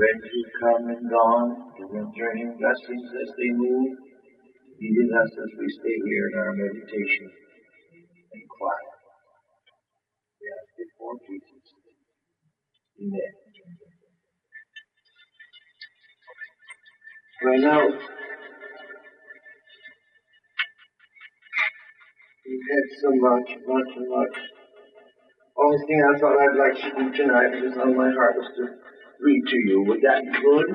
friends who come and gone, giving journeying blessings as they move, be with us as we stay here in our meditation and quiet. We ask it for Jesus. Amen. Well, now, we've had so much. Only thing I thought I'd like to do tonight, was on my heart, was to read to you. Would that be good?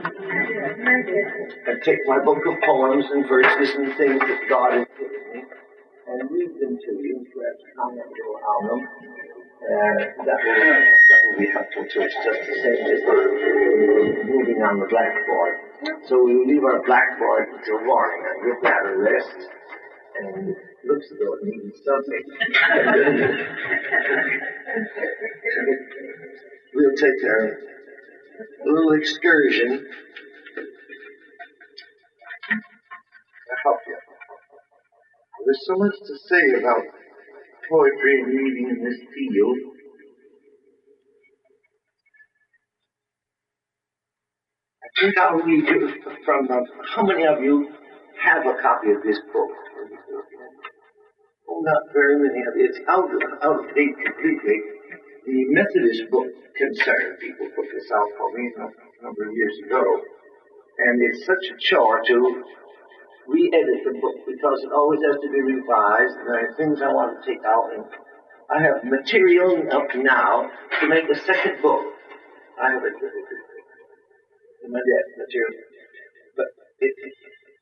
I'd take my book of poems and verses and things that God has given me and read them to you, perhaps comment on them. That will be helpful to us, just the same as moving on the blackboard. So we'll leave our blackboard until morning and give that a rest. And it looks as though it needs something. We'll take a little excursion to help you. There's so much to say about poetry and reading in this field. I think I'll read you from how many of you have a copy of this book? Oh, not very many of you. It's out of date completely. The Methodist book Concern people put this out for me a number of years ago. And it's such a chore to re-edit the book because it always has to be revised, and there are things I want to take out. And I have material up now to make a second book. I have it in my desk, material. But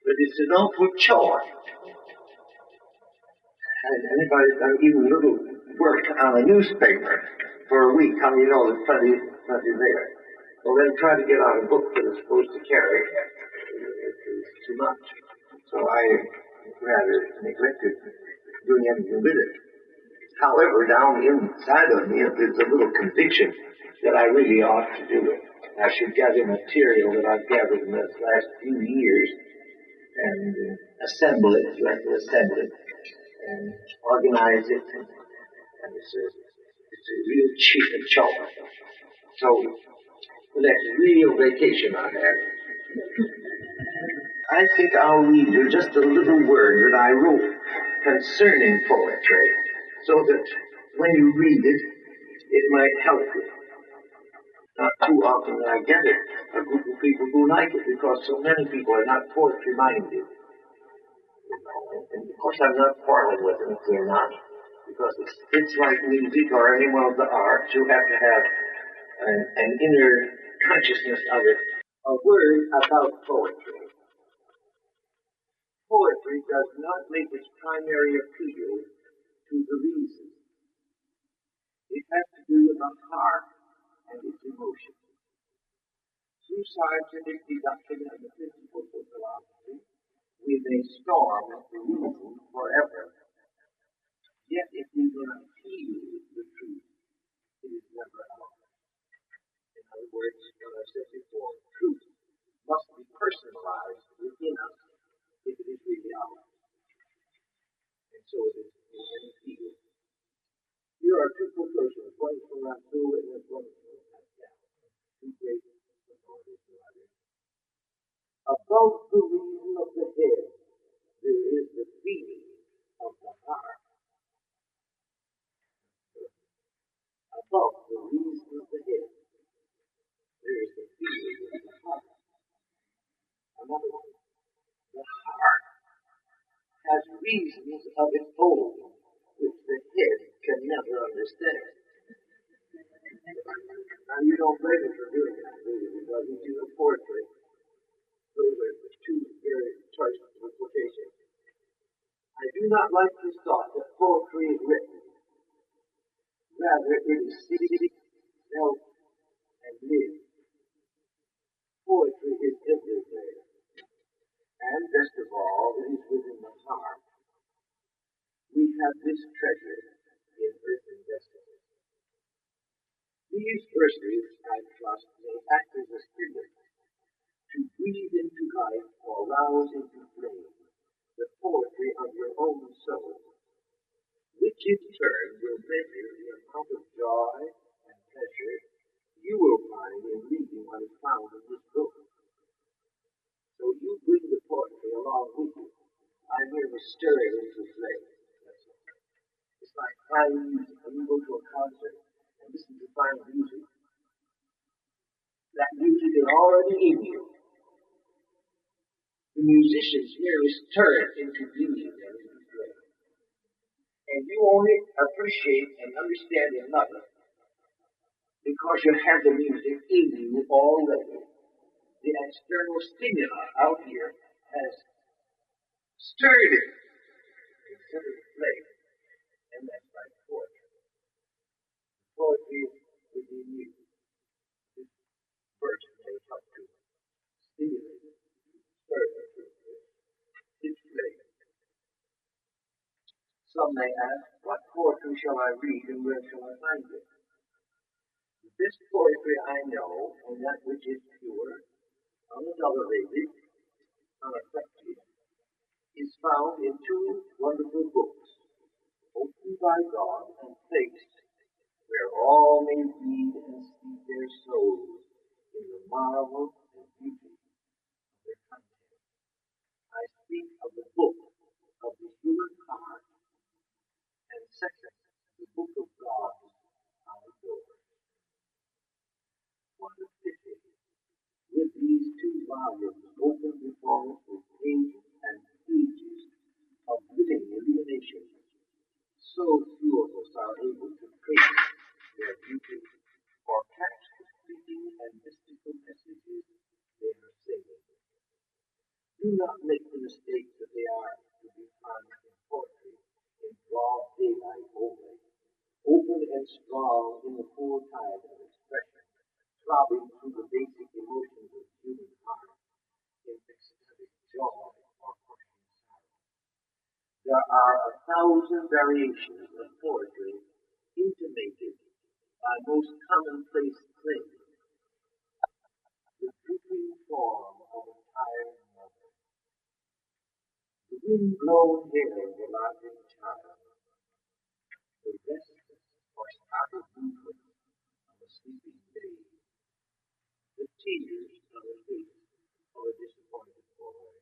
it's an awful chore. Has anybody done even a little work on a newspaper for a week? How do you know there's plenty there? Well, then try to get out a book that is supposed to carry. It's too much. So I rather neglected doing anything with it. However, down inside of me, there's a little conviction that I really ought to do it. I should gather material that I've gathered in the last few years and assemble it, and organize it. And it's a real chore. So that's real vacation I have. I think I'll read you just a little word that I wrote concerning poetry, so that when you read it, it might help you. Not too often I get it, a group of people who like it, because so many people are not poetry-minded. And of course I'm not quarreling with them if they're not, because it's like music or any one of the arts. You have to have an inner consciousness of it. A word about poetry. Poetry does not make its primary appeal to the reason. It has to do with the heart and its emotions. Through scientific deduction and the principles of philosophy, we may storm at the reason forever. Yet if we do not feel the truth, it is never ours. In other words, what I said before, truth must be personalized within us if it is really ours. And so it is in any field. Here are two quotations, one from Rousseau and one from Pascal. Two great authorities to others. Above the reason of the head, there is the feeling of the heart. Above the reason of the head, there is the feeling of the heart. Another one. The heart has reasons of its own, which the head can never understand. Now, you don't blame him for doing that, do you? Because he's using poetry. Those are the two very choice quotations. I do not like this thought that poetry is written. Rather, it is seen, felt, and lived. Poetry is everywhere. And best of all, it is within the heart. We have this treasure in earthen vessels. These verses, I trust, may act as a stimulant to breathe into life or rouse into flame the poetry of your own soul, which in turn will measure the amount of joy and pleasure you will find in reading what is found in this book. So you bring the poetry along with you. I merely stir it into flame. It's like fine music. When you go to a concert and listen to fine music, that music is already in you. The musicians merely stir it into beauty and into flame. And you only appreciate and understand and love it because you have the music in you already. The external stimuli out here has stirred it instead of flame. And that's like poetry. Poetry is within you. This verse may help to stimulate it, stir it into its flame. Some may ask, what poetry shall I read and where shall I find it? This poetry I know, and that which is pure, unadulterated, unaffected, is found in two wonderful books, opened by God and placed where all may read and see their souls in the marvel and beauty of their content. I speak of the book of the human heart, and second, the book of God's outdoors. What a pity, with these two volumes open before us with pages and pages of living illumination, so few of us are able to trace their beauty or catch the fleeting and mystical messages they are saying. Do not make the mistake that they are to be found in poetry in broad daylight only, open and strong in the full tide of expression, throbbing through the basic emotions of the human heart in ecstatic joy or crushing sorrow. There are 1,000 variations of poetry intimated by most commonplace claims. The drooping form of a tired mother, the wind-blown hair of a laughing child, the restless or startled movement of a sleeping babe, the tears of a face of a disappointed boy,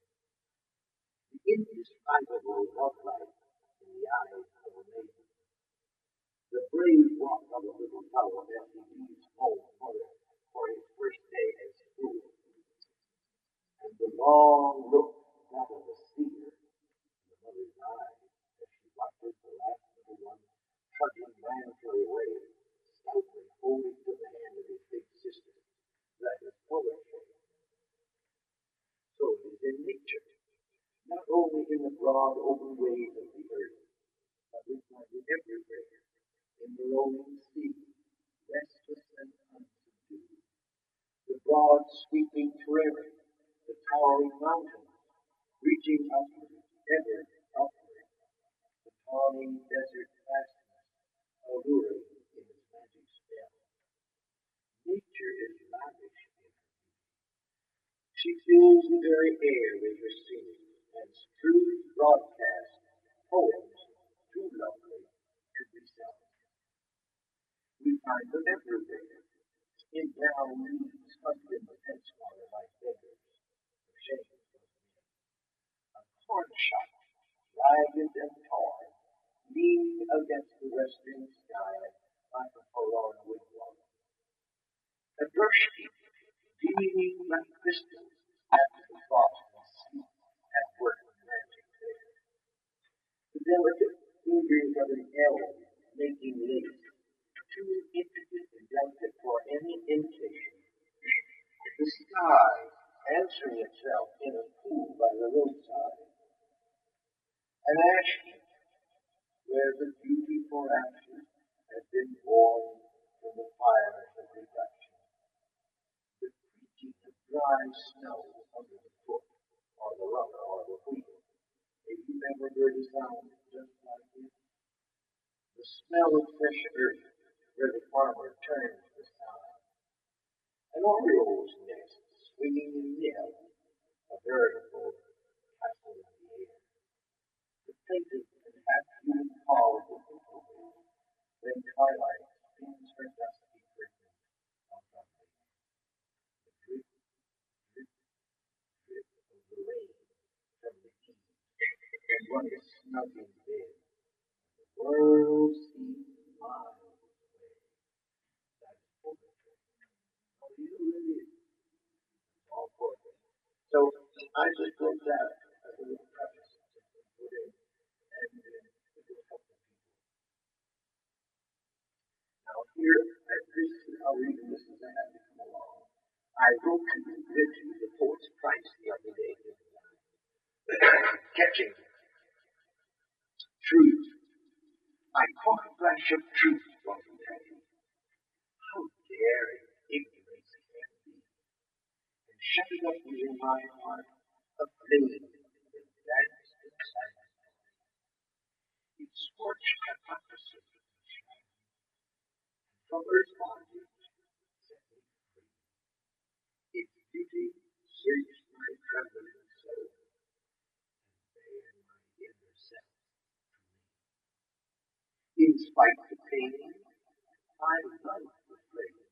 the indescribable love light in the eyes of a maiden, the brave walk of a little fellow as he leaves home for his first day at school, and the long look that of a seer in the mother's eyes as she watches the last little one trudging manfully away, stoutly holding to the hand of his big sister. That is poetry. So it is in nature, not only in the broad open ways of the earth, but we find it everywhere, in the rolling sea, restless and unsubdued, the broad sweeping prairie, the towering mountains, reaching upward, ever upward, the tawny desert fastness, alluring in its magic spell. Nature is lavish in her. She fills the very air with her singing, and strews broadcast poems too lovely to be sung. We find them everywhere, in brown leaves hugged in the fence corner like beggars, for shame of men. A corn shock, ragged and torn, leaning against the western sky like a forlorn wigwam. A brush heap, gleaming like crystals after the frost and sleet had worked magic there. The delicate fingers of an elm making lace, too intricate and delicate for any imitation. The sky answering itself in a pool by the roadside. An ash heap where the beautiful ashes had been born from the fires of reduction. The creaking of dry snow under the foot, or the rubber, or the wheel. Have you ever heard a sound just like this? The smell of fresh earth where the farmer turns the sod. An oriole's nest swinging in the air, a veritable castle in the air. The plaintive and half-human call of the whippoorwill when twilight spins her dusky curtain of the One is snug in bed. The world seems miles away. That's poetry. Oh, you really is. All poetry. So I just wrote that as a little preface to put in, and it will help the people. Now here, at this, I'll read this as I have to come along. I wrote to you the poet's price the other day. Catching truth. I caught a flash of truth from the day. How daring ignorance can be, and shut it up within my heart, a flame that danced inside me. It scorched hypocrisy and shame, and from earth's bondage set me free. Its beauty searched my trembling soul, and bared my inner self to me. In spite of the pain, I love the flame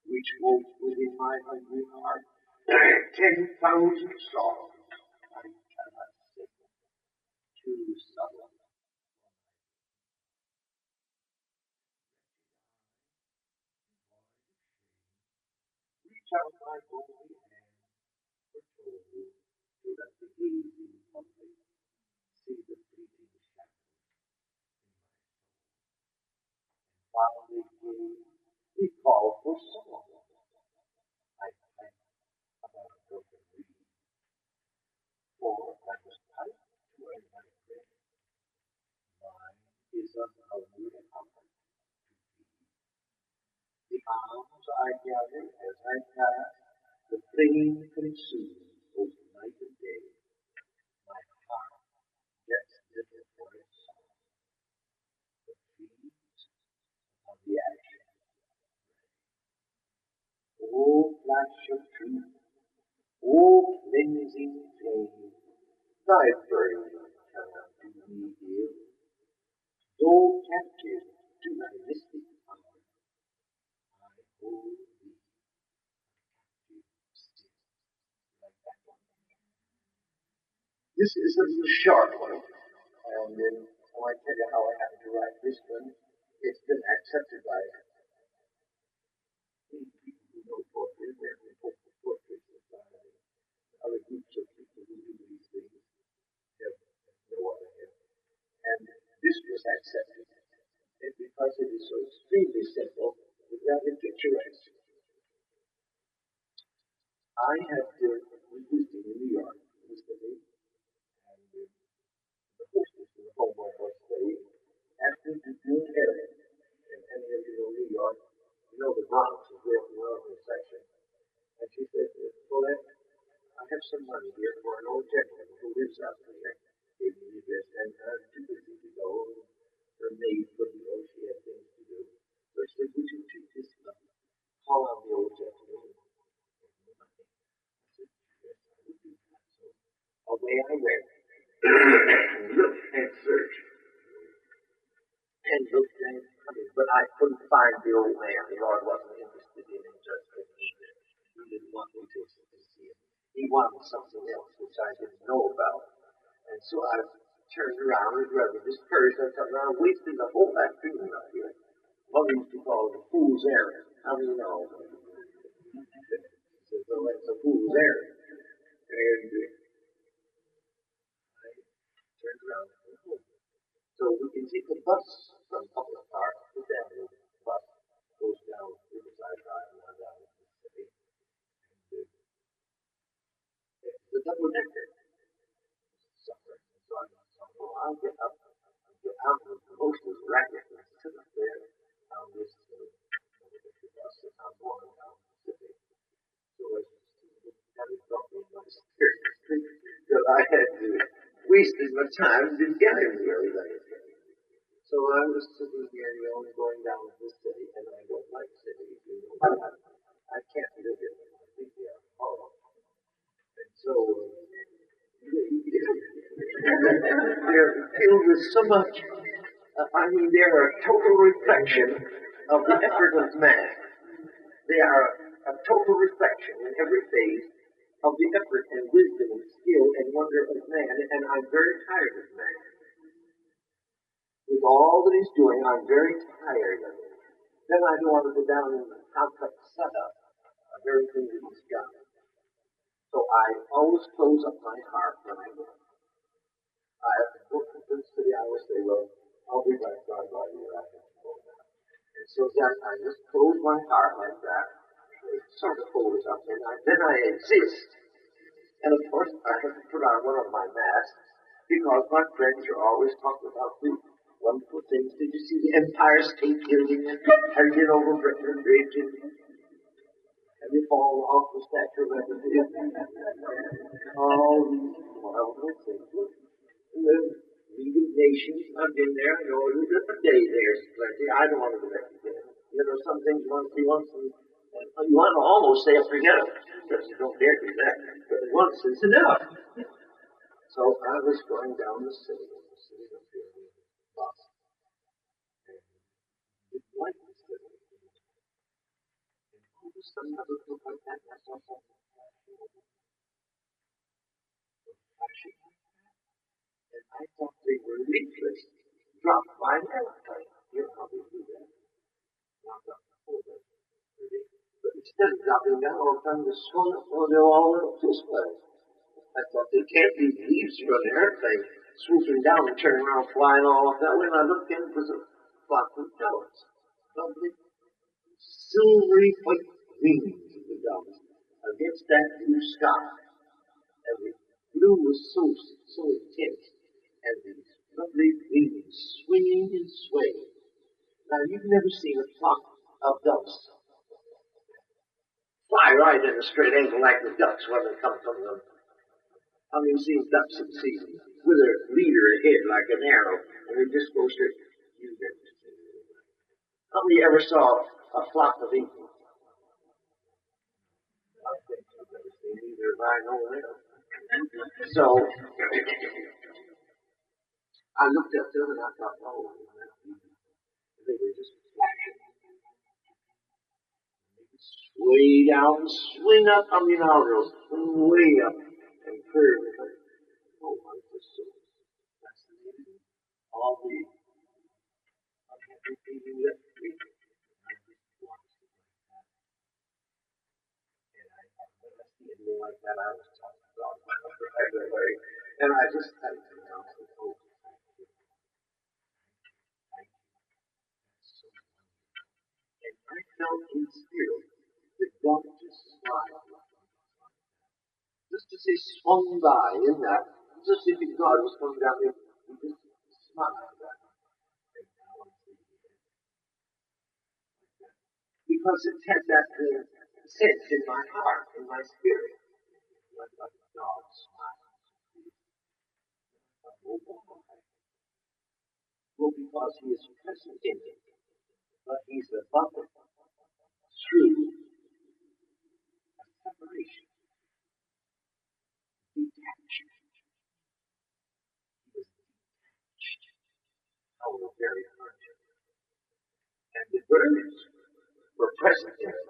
which woke within my hungry heart 10,000 songs I cannot sing, too subtle. Reach out my holy hand for told to let the gazing public see the fleeting shadows in my soul. And while they gaze, they call for song. I pipe about a broken reed, for I must pipe to earn my bread. Mine is a hungry heart to feed. The alms I gather as I pass, the flame consumes both night and day. My heart gets little for its song, but feeds on the ashes. O flash of truth, O cleansing flame, thy burning cannot do me ill. Though captive to thy mystic power, I hold thee captive still. Like that one. This is a little short one, and then I tell you how I happened to write this one. It's been accepted by people who know poetry, American Poetry Society, other groups of people who do these things have no other help. And this was accepted, and because it is so extremely simple, it's rather picturesque. I had was visiting in New York recently, and the hostess of the home where I was staying asked me to do an errand. And any of you know New York, you know the Bronx is where the northern section. And she said, Follette, I have some money here for an old gentleman who lives out there. Gave me the address, and I'm too busy to go. Her maid couldn't go, she had things to do. So she said, would you treat this stuff? Call on the old gentleman. I said, yes, I would do that. So away I went. And looked and searched. And looked and hunted. But I couldn't find the old man. The Lord wasn't interested in him just as he did. He didn't want me to see him. He wanted something else which I didn't know about. And so I turned around and rather discouraged. I thought, now I'm wasting the whole afternoon up here. Mother used to call it a fool's errand. How do you know? She said, well, that's a fool's errand. And I turned around and went home. So we can take the bus from Public Park, the family bus goes down Riverside Drive and on down to Mississippi. And it's a double-decker. Suffer. So I thought, well, I'll get up and get out of the hostess racket and sit up there on this bus and I'm going down Mississippi. So I kind of dropped me in my spirit that I had to wasted my time and didn't get anywhere with anything. So I was sitting here, going down to the city, and I don't like cities, I can't live in them. I think they are horrible. And so they're filled with so much. They're a total reflection of the effort of man. They are a total reflection in every phase of the effort and wisdom and skill and wonder of man, and I'm very tired of man. With all that he's doing, I'm very tired of it. Then I don't want to go down in the complex setup of everything that he's done. So I always close up my heart when I go. I have to book the city. I always say, well, I'll be back by you. I have to go now. And so that I just close my heart like that. It sort of folds up, and then I exist. And of course, I have to put on one of my masks because my friends are always talking about the wonderful things. Did you see the Empire State Building? And have you been over Brooklyn Bridge? And have you fallen off the Statue of Liberty? All these marvelous things. The League of Nations, I've been there. I know a day there's plenty. I don't want to go back again. You know, some things you want to see once, and you want to almost say, forget it. Because you don't dare do that. But once is enough. So I was going down the city up here in Boston. And didn't like the city. And all of a sudden I looked up like that, and I saw something flashing over. And I thought they were leaflets dropped by an airplane. You know how they do that. Not up before that. But instead of dropping down all the time, they're swung up, they're all up this way. I thought they can't be leaves from an airplane swooping down and turning around, flying all off that way. And I looked in, it was a flock of doves. Lovely, silvery white wings of the doves against that blue sky. And the blue was so intense. And these lovely wings swinging and swaying. Now, you've never seen a flock of doves fly right in a straight angle like the ducks when they come from them. How many have seen ducks in season with their leader ahead like an arrow, and they just go straight? You've never seen it. How many ever saw a flock of eagles? I think you've never seen either of I know them. So, I looked at them and I thought, oh, they were just flashing. Way down, swing up, I mean, I'll go way up and curve. Oh, I was just so fascinated. All the unhappy feeling left me. I just watched it like that. And I thought, when I see anything like that, I was talking about my other way. And I just had to know, oh, thank you. Thank you. That's so wonderful. And I felt in spirit that God just smiled. Just as he swung by in that, just as if God was coming down there, he just smiled at me. And now I'm thinking that. Because it had that sense in my heart, in my spirit. Like God smiled. Oh, why? Well, because he is present in it, but he's above it through a separation. Detachment. He was detached. Our very heart. And the birds were present in it,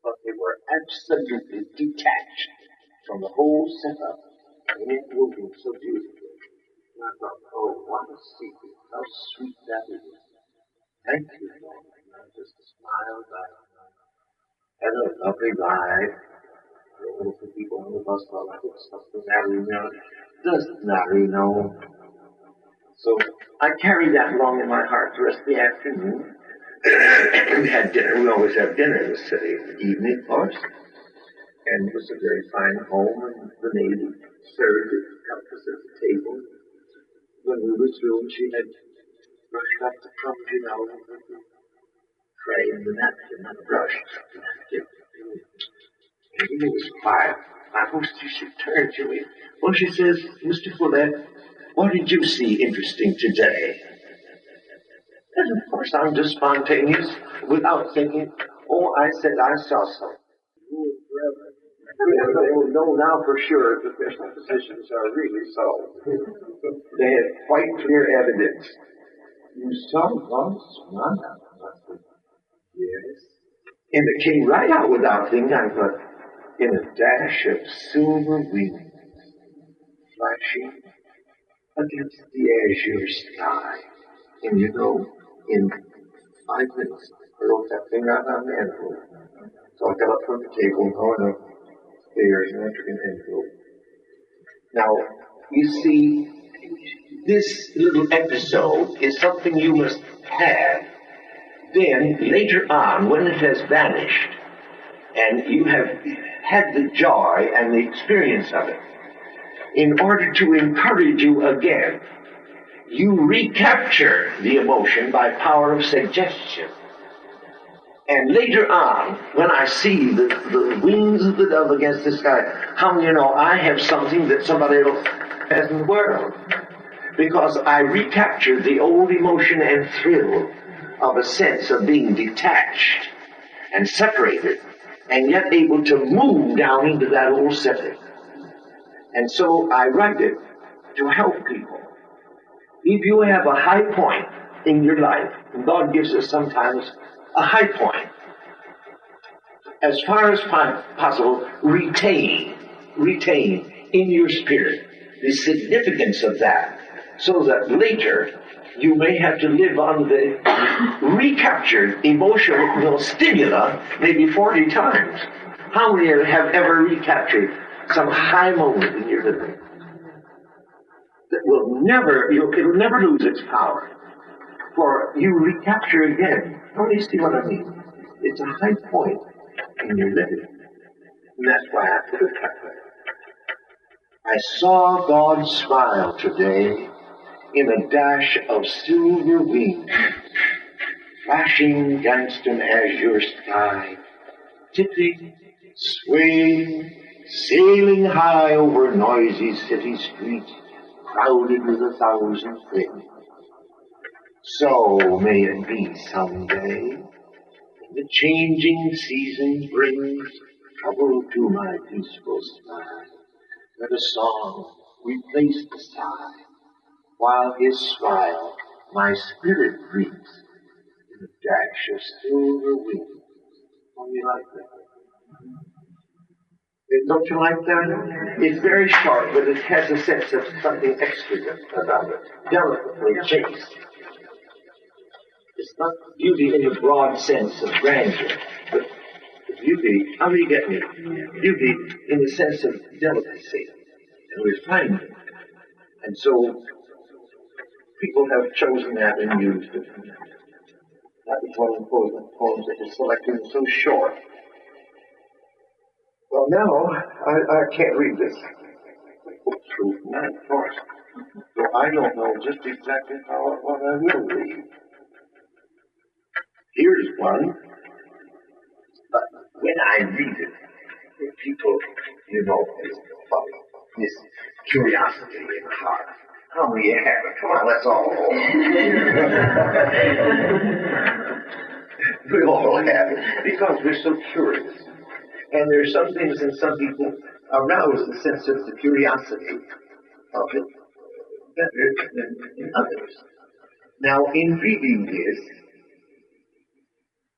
but they were absolutely detached from the whole setup, and it moving so beautifully. And I thought, oh, what a secret. How sweet that is. Thank you, Lord. And I just smiled back. Had a lovely ride. The people on the bus thought I was something matter, doesn't matter, So I carried that along in my heart the rest of the afternoon. We had dinner. We always have dinner in the city in the evening, of course. And it was a very fine home, and the lady served it, helped us at the table. When we were through, she had brushed up the crumbs, with the tray and the napkin and the brush. And he was quiet. My hostess, she turned to me. Well, she says, Mr. Follette, what did you see interesting today? And of course, I'm just spontaneous, without thinking. Oh, I said I saw something. They will know now for sure that their suppositions are really so. They had quite clear evidence. You saw God? Yes. And it came right out without thinking. I thought, in a dash of silver wings, flashing against the azure sky. And you know, in 5 minutes, I wrote that thing out on the envelope. So I got up from the table and going upstairs and I took an envelope. Now, you see, this little episode is something you must have. Then, later on, when it has vanished, and you have had the joy and the experience of it, in order to encourage you again, you recapture the emotion by power of suggestion. And later on, when I see the wings of the dove against the sky, how many know I have something that somebody else has in the world? Because I recaptured the old emotion and thrill of a sense of being detached and separated, and yet able to move down into that old setting. And so I write it to help people. If you have a high point in your life, and God gives us sometimes a high point, as far as possible, retain in your spirit the significance of that, so that later you may have to live on the recaptured emotional stimula maybe 40 times. How many have ever recaptured some high moment in your living that will never, it'll never lose its power? For you recapture again. Don't you see what I mean? It's a high point in your living. And that's why I put it that way. I saw God smile today in a dash of silver wings, flashing against an azure sky, tipping, swaying, sailing high over noisy city streets, crowded with 1,000 things. So may it be someday. The changing season brings trouble to my peaceful smile. Let a song replace the sigh, while his smile my spirit breathes in a dash of silver wings. Don't you like that? Don't you like that? It's very sharp, but it has a sense of something exquisite about it, delicately chaste. It's not beauty in the broad sense of grandeur, but beauty, how do you get me? Beauty in the sense of delicacy and refinement. And so, people have chosen that and used it. That was one of the poems that was selected and so short. Well, now, I can't read this. Truth, not of course. So I don't know just exactly what I will read. Here's one. But when I read it, people, this curiosity in the heart. How many have it? Come on, let's all. We all have it because we're so curious. And there's some things in some people arouse the sense of the curiosity of it better than in others. Now, in reading this,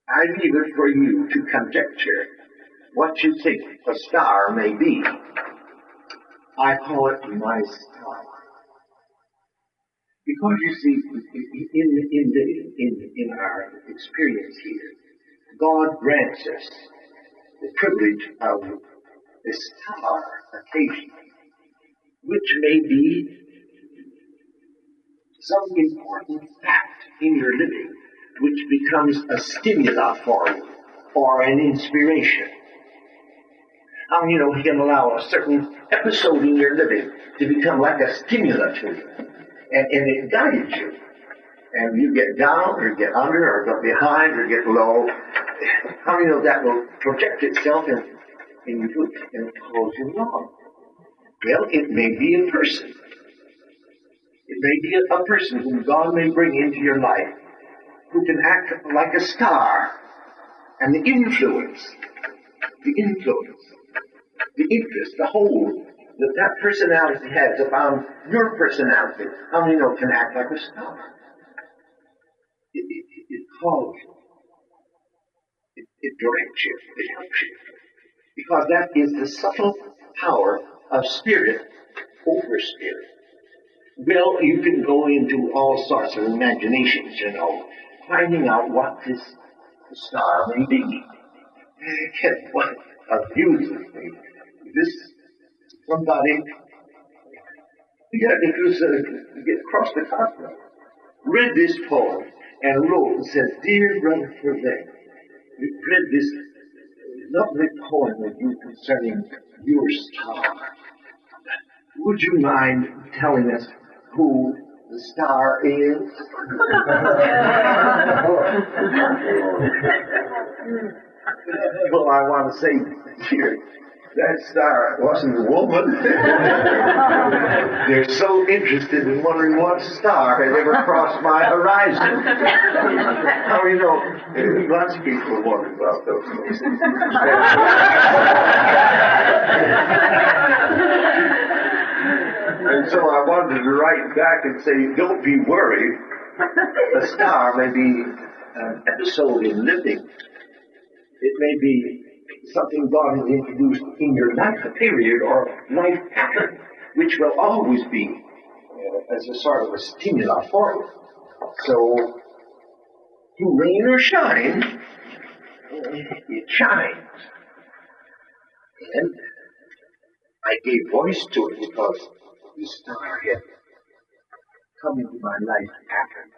I leave it for you to conjecture what you think a star may be. I call it my star. Because you see, in our experience here, God grants us the privilege of a star occasion, which may be some important fact in your living, which becomes a stimulus for you, or an inspiration. He can allow a certain episode in your living to become like a stimulus to you, and it guides you. And you get down, or get under, or get behind, or get low. That will project itself in you and cause you wrong? Well, it may be a person. It may be a person whom God may bring into your life, who can act like a star, and the influence, the interest, the hold that personality has upon your personality. How many know can act like a star? It calls you. It directs you. It helps you. because that is the subtle power of spirit over spirit. Well, you can go into all sorts of imaginations, finding out what this star may be. And what amuses me, this somebody, it was across the continent, read this poem and wrote and said, "Dear Brother Follette, you read this lovely poem of you concerning your star. Would you mind telling us who the star is?" Well, I want to say here, that star wasn't a woman. They're so interested in wondering what star had ever crossed my horizon. How lots of people wonder about those things. And so I wanted to write back and say, don't be worried. The star may be an episode in living. It may be something God has introduced in your life period or life pattern, which will always be as a sort of a stimuli for you. So, through rain or shine, it shines. And I gave voice to it because the star had come into my life pattern.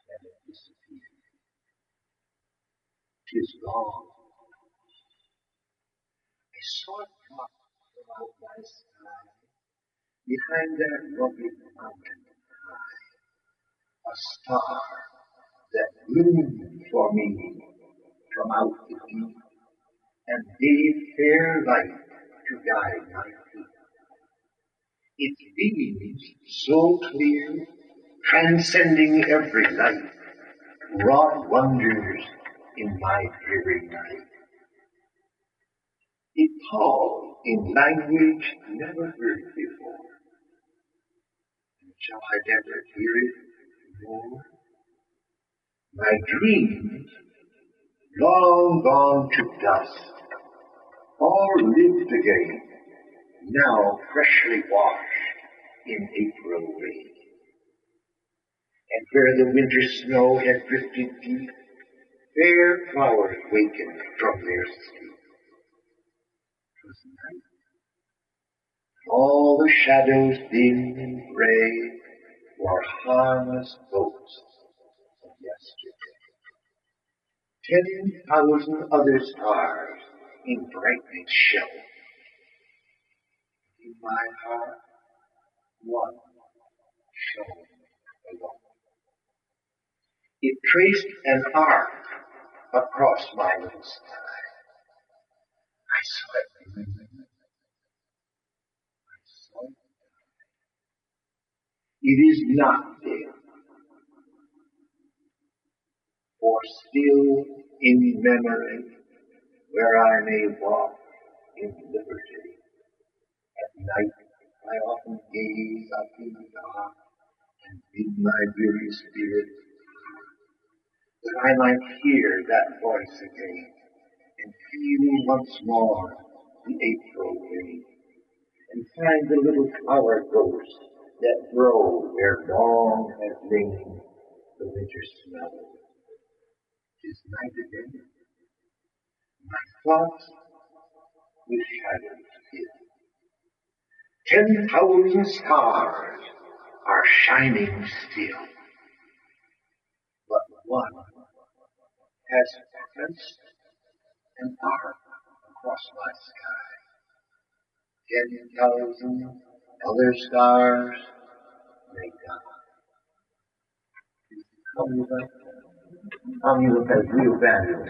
And it disappeared. 'Tis gone. I saw it drop throughout my sky, behind that rugged mountain high, a star that bloomed for me from out the deep, and gave fair light to guide my feet. Its beams, so clear, transcending every light, wrought wonders in my dreary night. It called in language never heard before. And shall I ever hear it more? My dreams, long gone to dust, all lived again, now freshly washed in April rain. And where the winter snow had drifted deep, fair flowers wakened from their sleep. 'Twas night. All the shadows dim and gray were harmless ghosts of yesterday. 10,000 other stars in brightness shone. In my heart, one shone alone. It traced an arc across my little sky. I saw it moving. I saw it. It is not dead, for still in memory, where I may walk in liberty. At night I often gaze up in the dark and bid my weary spirit that I might hear that voice again and feel once more the April rain and find the little flower ghosts that grow where long has lain the winter snow. 'Tis night again. My thoughts with shadows fill. 10,000 stars are shining still, but one has traced an arc across my sky. 10,000 other stars may die. How many of that real value?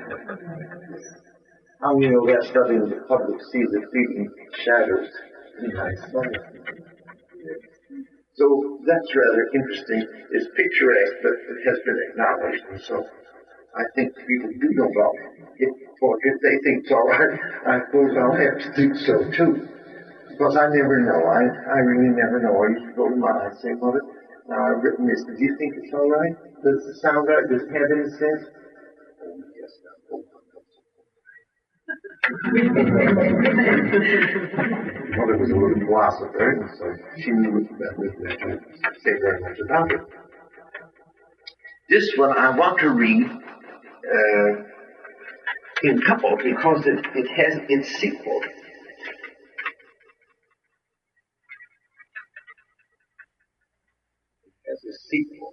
How many of that studying the public sees the fleeting shadows in my soul? So that's rather interesting. It's picturesque, but it has been acknowledged, and so I think people do know about it. For if they think it's all right, I suppose I'll have to do so too. Because I never know. I really never know. I used to go to Mom and say, Mother, now I've written this. Do you think it's all right? Does it sound right? Does it have any sense? Oh, yes, I hope Mother was a little philosopher, and so she knew that to say very much about it. This one I want to read in couple because it has its sequel. It has a sequel.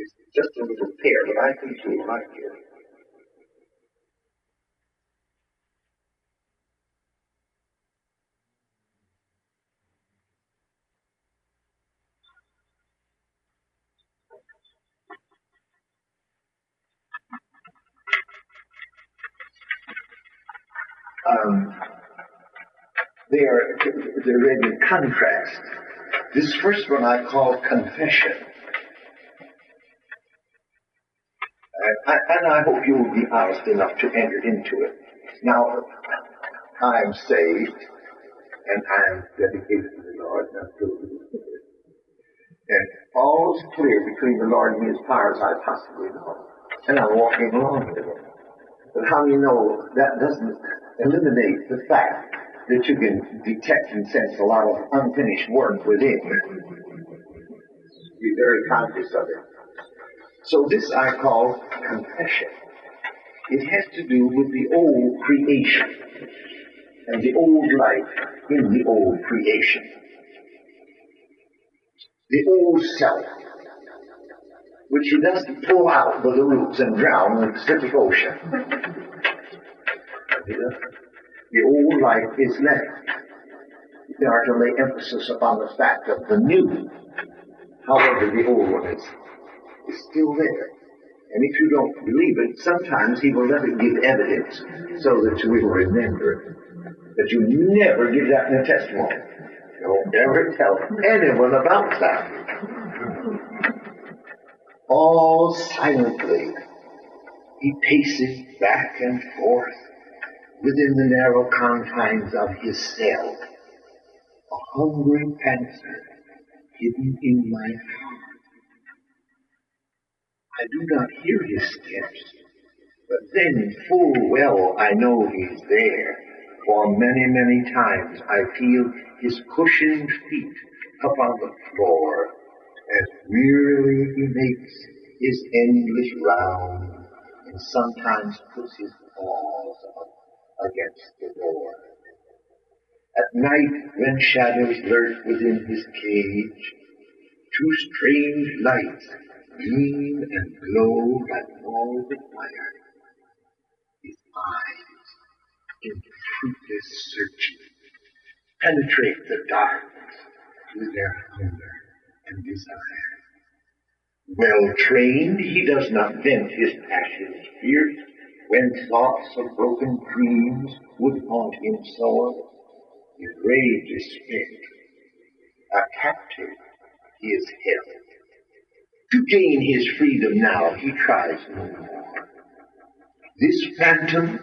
It's just a little pair, but I think you'll like it. They're read in contrast. This first one I call Confession. And I hope you will be honest enough to enter into it. Now, I'm saved, and I'm dedicated to the Lord, and I'm filled with the Spirit. And all is clear between the Lord and me as far as I possibly know. And I'm walking along with Him. But how do you know that doesn't eliminate the fact that you can detect and sense a lot of unfinished work within? Be very conscious of it. So this I call confession. It has to do with the old creation and the old life in the old creation. The old self, which He doesn't pull out by the roots and drown in the Pacific Ocean. The old life is left. We are to lay emphasis upon the fact of the new. However, the old one is still there. And if you don't believe it, sometimes He will let it give evidence so that you will remember it. But you never give that in a testimony. Don't ever tell anyone about that. All silently, He paces back and forth within the narrow confines of His cell, a hungry panther hidden in my heart. I do not hear His steps, but then full well I know He's there, for many, many times I feel His cushioned feet upon the floor, as wearily He makes His endless round, and sometimes puts His paws up against the door. At night, when shadows lurk within His cage, two strange lights gleam and glow like balls of fire. His eyes, in fruitless searching, penetrate the darkness with their hunger and desire. Well trained, He does not vent His passions fierce when thoughts of broken dreams would haunt Him sore. His rage is spent. A captive, He is held. To gain His freedom now, He tries no more. This phantom,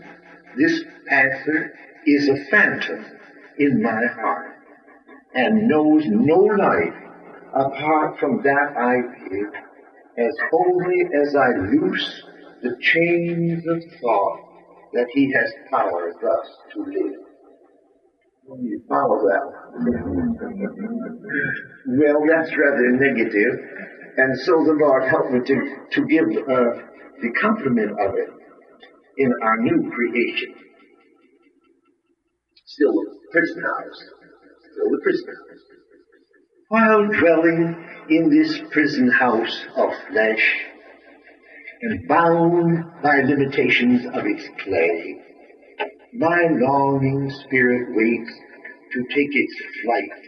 this panther, is a phantom in my heart, and knows no life apart from that I give, as only as I loose the chains of thought that He has power thus to live. You follow that? Well, that's rather negative, and so the Lord helped me to give the complement of it in our new creation. Still the prison house. Still the prison house. While dwelling in this prison house of flesh, and bound by limitations of its clay, my longing spirit waits to take its flight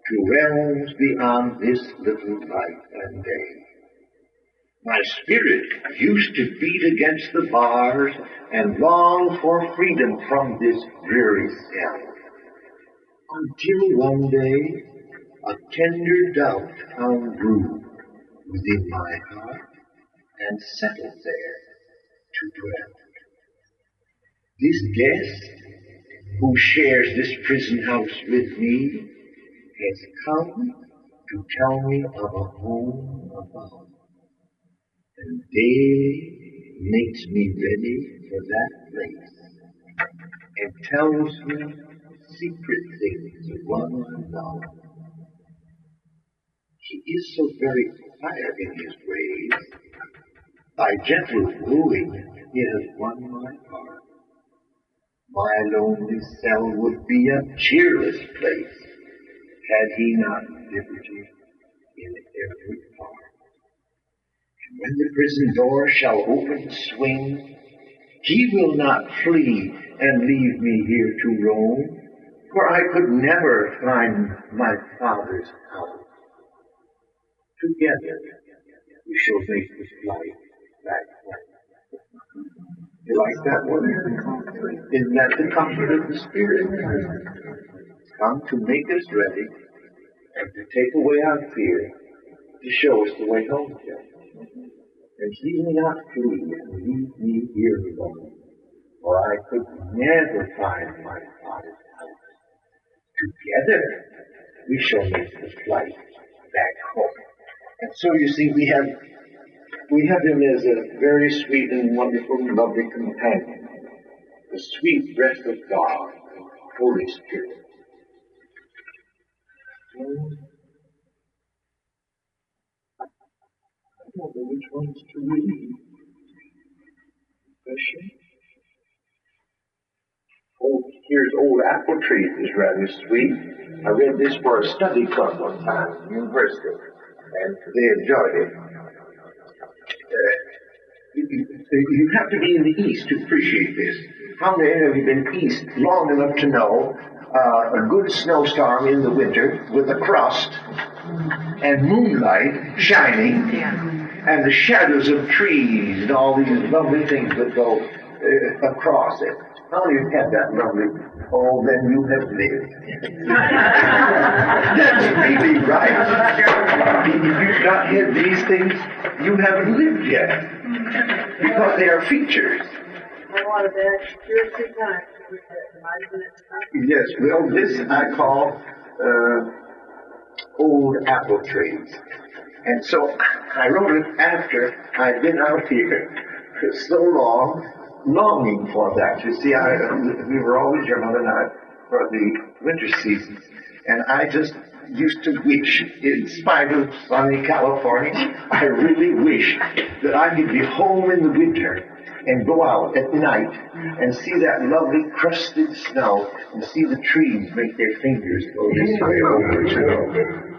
to realms beyond this little life and day. My spirit used to beat against the bars and long for freedom from this dreary cell, until one day a tender doubt found room within my heart and settled there to dwell. This guest, who shares this prison house with me, has come to tell me of a home above. and day makes me ready for that place, and tells me secret things of one I love. He is so very quiet in his ways. By gentle wooing he has won my heart. My lonely cell would be a cheerless place, had he not liberty in every part. And when the prison door shall open swing, he will not flee and leave me here to roam, for I could never find my Father's house. Together we shall make the flight back home. You like that one? Isn't that the comfort of the Spirit? Come to make us ready and to take away our fear, to show us the way home again. And he will not flee and leave me here alone, for I could never find my Father's house. Together we shall make the flight back home. And so you see, we have him as a very sweet and wonderful and lovely companion, the sweet breath of God, Holy Spirit. I don't know which ones to read. Especially. Here's Old Apple Trees is rather sweet. I read this for a study club one time at the university, and they enjoyed it. You have to be in the East to appreciate this. How many have you been East long enough to know a good snowstorm in the winter with a crust and moonlight shining and the shadows of trees and all these lovely things that go across it? How many have had that lovely? Oh, then you have lived. That's really right. If you've not had these things, you haven't lived yet. Because they are features. Yes, well, this I call Old Apple Trees. And so I wrote it after I'd been out here for so long, longing for that. You see, we were always, your mother and I, for the winter season. And I just used to wish, in spite of sunny California, I really wish that I could be home in the winter and go out at night and see that lovely crusted snow and see the trees make their fingers go this way over, you know.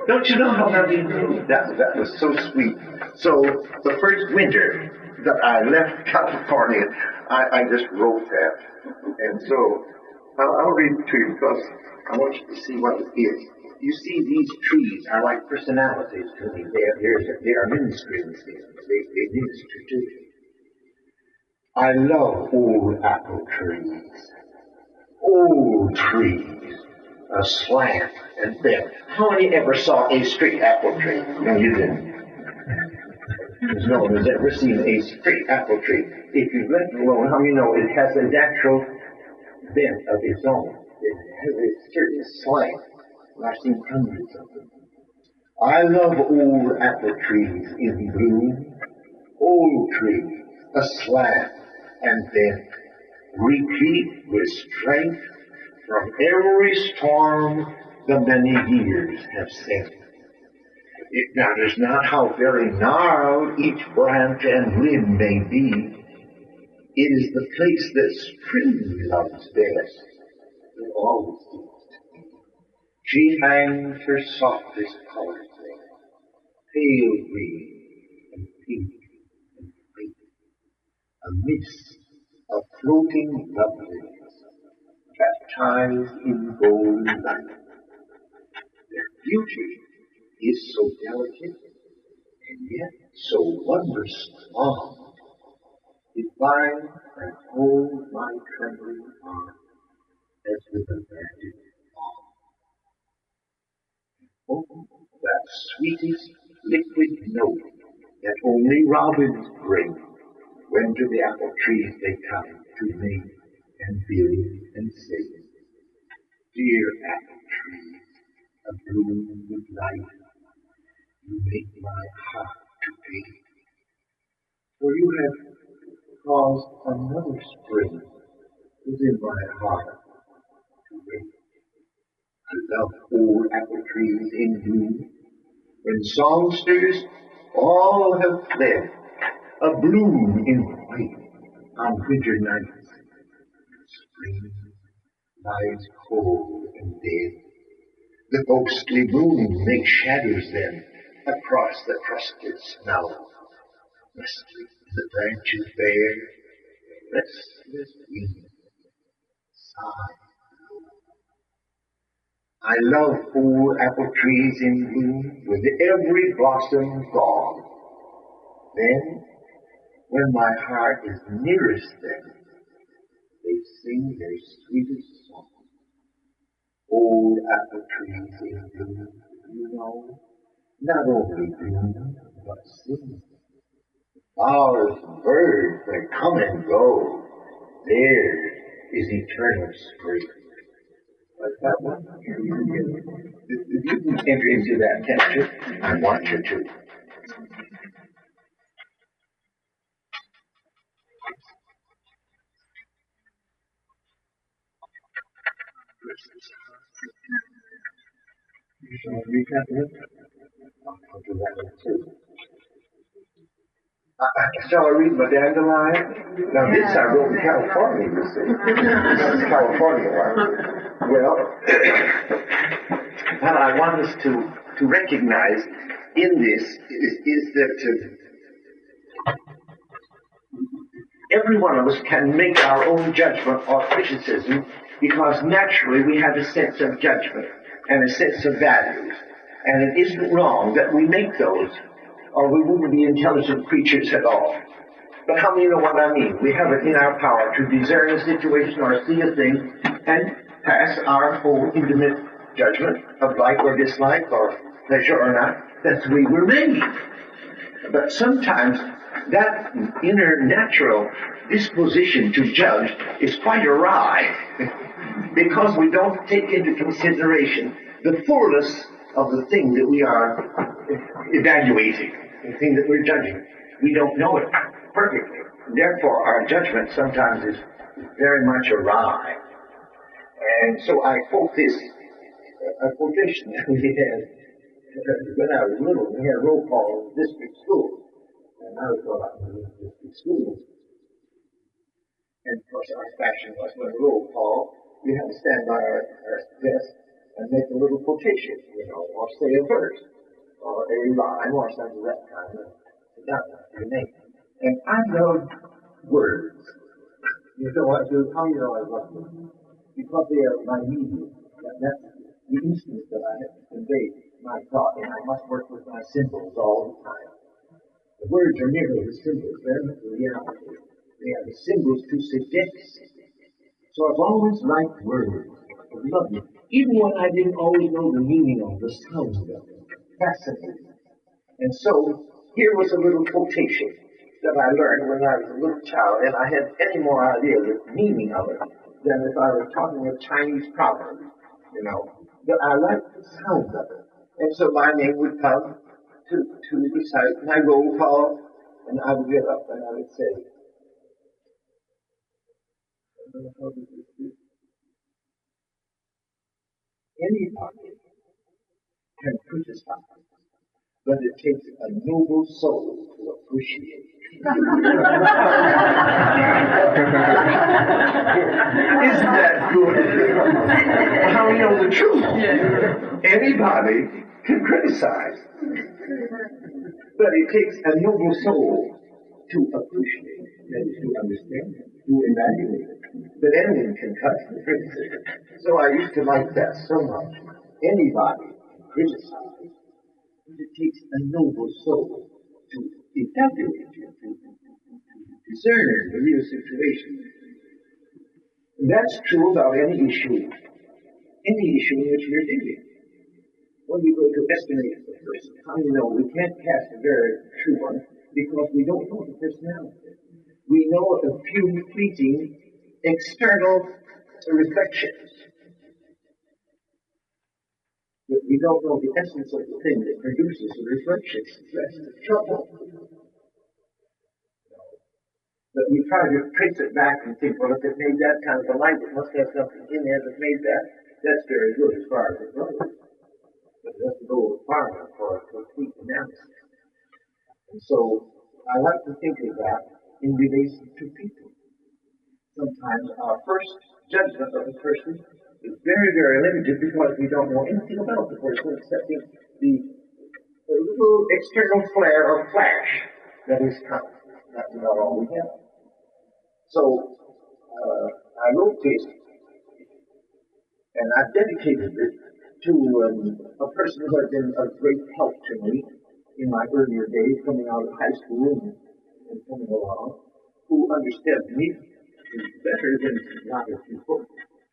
Don't you know how that was so sweet? So the first winter that I left California, I just wrote that. And so I'll read it to you because I want you to see what it is. You see, these trees are like personalities to me. They are ministries. They minister to you. I love old apple trees. Old trees, slant and bent. How many ever saw a straight apple tree? No, you didn't. No one has ever seen a straight apple tree. If you let it alone, how many know it has a natural bent of its own? It has a certain slant. I've seen hundreds of them. I love old apple trees in bloom. Old trees, aslant and bent, replete with strength from every storm the many years have sent. It matters not how very gnarled each branch and limb may be. It is the place that spring loves best that always seems to be. She hangs her softest colors there, pale green and pink and white, a mist of floating loveliness, baptized in golden light. Their beauty is so delicate and yet so wondrous strong. It binds and holds my trembling heart as with a magic wand. Oh, that sweetest liquid note that only robins bring when to the apple trees they come to mate and build and sing. Dear apple trees, abloom with life, you make my heart to beat. For you have caused another spring within my heart to wake. I love old apple trees in bloom, when songsters all have fled, a bloom in white on winter nights. Spring lies cold and dead. The ghostly moon makes shadows then across the crusted snow. Restless the branches bare, restless wind sigh. I love old apple trees in bloom with every blossom gone. Then, when my heart is nearest them, they sing their sweetest song. Old apple trees in bloom, you know, not only bloom, but sing. Flowers and birds, they come and go. Theirs is eternal spring. Like that one? You can enter into that, can't you? I want you to. You shall read that one? I'll do that one too. Shall I read my dandelion? Now this I wrote in California, you see. This is California one. Well, what I want us to recognize in this is that every one of us can make our own judgment or criticism, because naturally we have a sense of judgment and a sense of values. And it isn't wrong that we make those, or we wouldn't be intelligent creatures at all. But how many know what I mean? We have it in our power to discern a situation or see a thing and pass our own intimate judgment of like or dislike or pleasure or not. That's the way we're made. But sometimes that inner natural disposition to judge is quite awry because we don't take into consideration the fullness of the thing that we are evaluating, the thing that we're judging. We don't know it perfectly. Therefore, our judgment sometimes is very much awry. And so I quote this, a quotation that we had when I was little. We had roll call in district schools. And I was brought up in district schools. And of course, our fashion was when roll call, we had to stand by our desk and make a little quotation, or say a verse, or a rhyme, or something of that kind. That was your name. And I love words. You know what I do? How do you know I love them? Because they are my medium. That's the instance that I have to convey my thought, and I must work with my symbols all the time. The words are merely the symbols. They're not the reality. They are the symbols to suggest. So I've always liked words. I love them. Even when I didn't always know the meaning of the sound of them. Fascinating. And so, here was a little quotation that I learned when I was a little child, and I had any more idea of the meaning of it than if I were talking a Chinese proverb, But I liked the sound of it. And so my name would come to recite my roll call, and I would get up and I would say, anybody can criticize, but it takes a noble soul to appreciate. Isn't that good? How we know the truth? Anybody can criticize, but it takes a noble soul to appreciate, that is, to understand it, to evaluate it. But anyone can touch the criticism. So I used to like that so much. Anybody can criticize, but it takes a noble soul to evaluate it, to discern the real situation. And that's true about any issue in which you're dealing. When we go to estimate the person, how do you know we can't cast a very true one because we don't know the personality. We know a few fleeting external reflections, but we don't know the essence of the thing that produces the reflections. That's the trouble. But we try to trace it back and think, well, if it made that kind of a light, it must have something in there that made that. That's very good as far as it goes. But it doesn't go far enough for a complete analysis. And so I like to think of that in relation to people. Sometimes our first judgment of a person is very, very limited because we don't know anything about the person excepting the little external flare or flash that is common. That's about all we have. So I wrote this, and I dedicated it to a person who had been a great help to me in my earlier days, coming out of high school and coming along, who understood me better than a lot of people.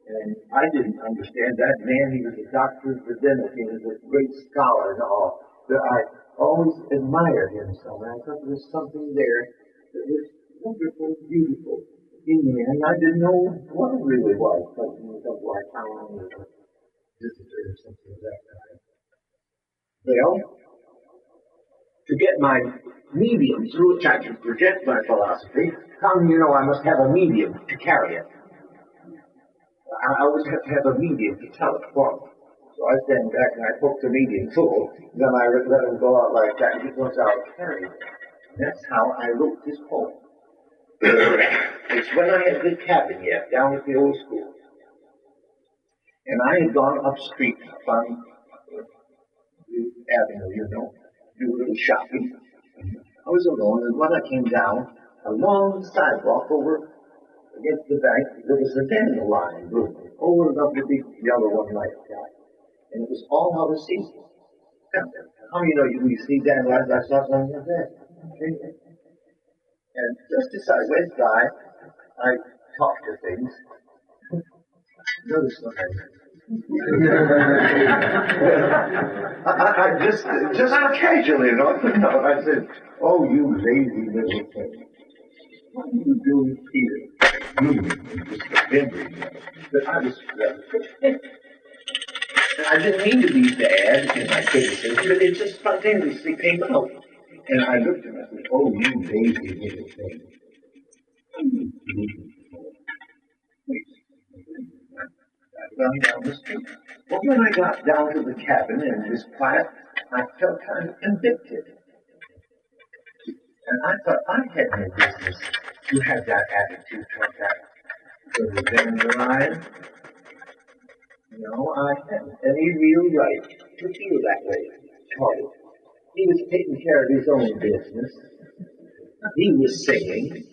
And I didn't understand that man. He was a doctor of divinity. He was a great scholar and all. But I always admired him so. And I thought there was something there that was wonderful, beautiful in me. And I didn't know what it really was. Something was up where I found or a visitor or something of that kind. Well, to get my medium through which I can project my philosophy, how do you know I must have a medium to carry it? I always have to have a medium to tell it for me. So I stand back and I poke the medium full, then I let him go out like that, and he goes out carrying it. That's how I wrote this poem. It's when I had the cabin yet, down at the old school. And I had gone up street on the avenue, you know, do a little shopping. I was alone, and when I came down, along the sidewalk over against the bank, there was a dandelion blooming over and above the big yellow one like that. And it was all out of season. How many know you see dandelions? I saw something like that. And just as I went by, I talked to things. Notice what I did. I just casually, you know, I said, "Oh, you lazy little thing. What are you doing here?" Just remembering that I was I didn't mean to be bad in my criticism, but it just spontaneously came out. And I looked at him and said, "Oh, you lazy little thing. What are you doing down the street?" Well, when I got down to the cabin and it was quiet, I felt kind of convicted. And I thought I had no business to have that attitude toward that little dandelion. No, I hadn't any real right to feel that way toward it. He was taking care of his own business. He was singing.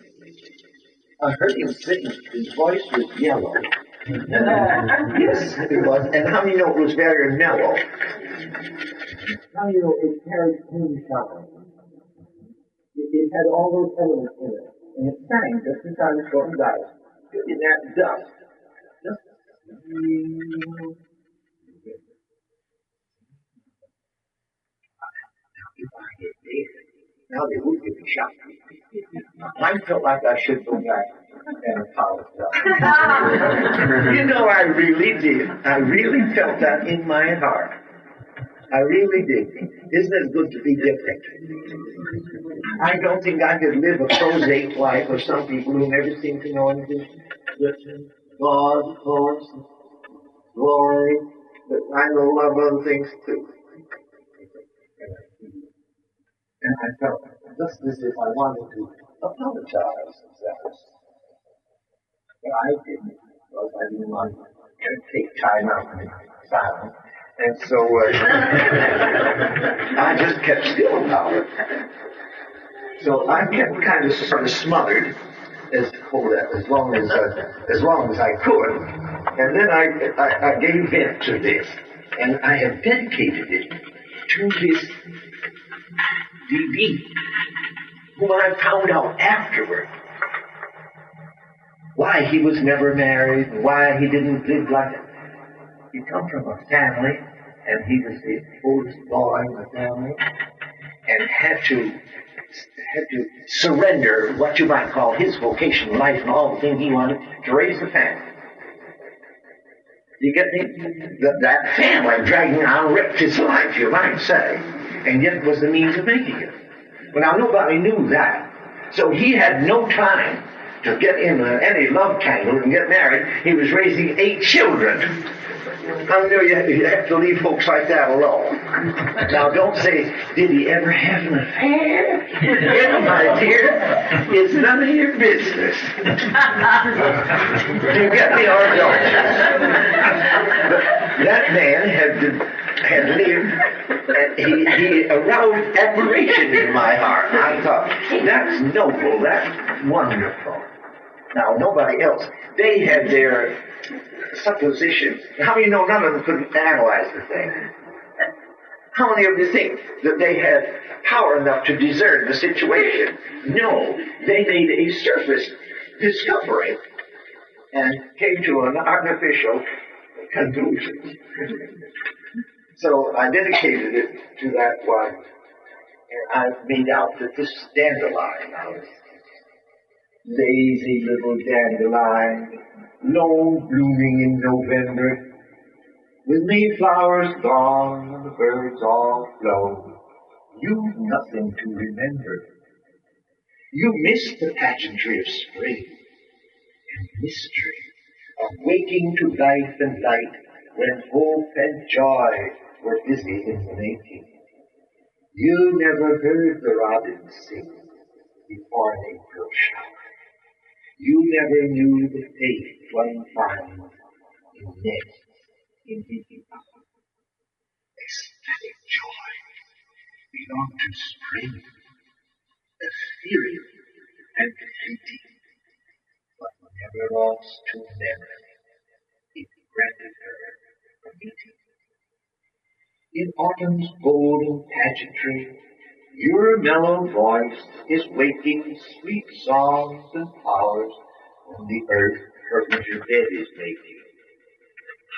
I heard him sing. His voice was yellow. Yes, it was. And how many know it was very mellow? How many know it carried moonshine? It had all those elements in it. And it sang just as I was going by. In that dust. Now they would give me shot. I felt like I should go back and apologize. You know, I really did. I really felt that in my heart. I really did. Isn't it good to be different? I don't think I could live a prosaic life of some people who never seem to know anything but God, of course, glory, but I know a lot of other things too. And I felt just as if I wanted to apologize for that. But I didn't, because I didn't want to take time out in silence. And so I just kept still about it. So I kept kind of sort of smothered as long as I could. And then I gave vent to this. And I have dedicated it to this DB, whom I found out afterward why he was never married, why he didn't live like it. He come from a family, and he was the oldest boy in the family, and had to surrender what you might call his vocation, life, and all the things he wanted to raise the family. You get me? That family dragging on ripped his life, you might say, and yet it was the means of making it. Well, now nobody knew that. So he had no time to get in any love tangle and get married. He was raising 8 children. I know you have to leave folks like that alone. Now don't say, did he ever have an affair? Yes, my dear, it's none of your business. Do you get me or don't? That man had lived, and he aroused admiration in my heart. I thought, that's noble, that's wonderful. Now, nobody else, they had their suppositions. How many know none of them could analyze the thing? How many of you think that they had power enough to discern the situation? No, they made a surface discovery and came to an artificial conclusion. So I dedicated it to that one, and I've made out that this dandelion now, lazy little dandelion, low blooming in November, with Mayflowers gone and the birds all flown, you've nothing to remember. You miss the pageantry of spring and mystery, of waking to life and light when hope and joy were busy in the making. You never heard the robin sing before an April shower. You never knew the faith one finds in nests, in leafy flowers. Ecstatic joy belong to spring, ethereal and fleeting, but never lost to memory. It granted her a meeting. In autumn's golden pageantry, your mellow voice is waking sweet songs and flowers on the earth her winter bed is making.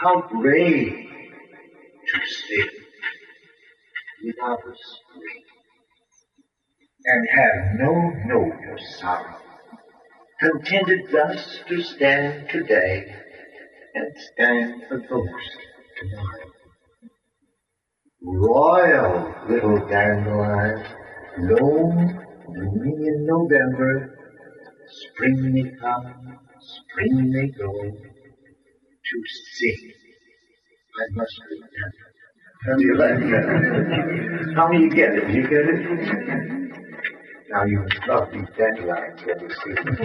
How brave to sing without a spring, and have no note of sorrow, contented thus to stand today and stand a ghost tomorrow. Royal little dandelion, lone, blooming in November, spring may come, spring may go, to sing I must remember. How do you like that? How many you get it? You get it? Now you love these dandelions when you see them.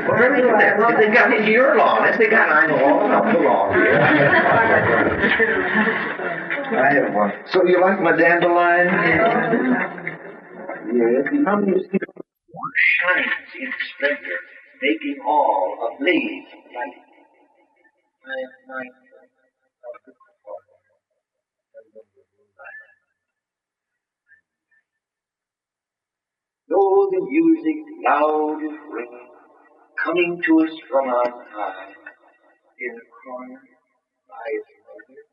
Well, really, if they got into your lawn, if they got, I know all about the lawn here. I have one. So you like my dandelion? Yes. How many you see shines in splendor, making all ablaze light? I am mindful of the corner and the moonlight. Though the music loud is ringing, coming to us from on high, in a corner by its mother,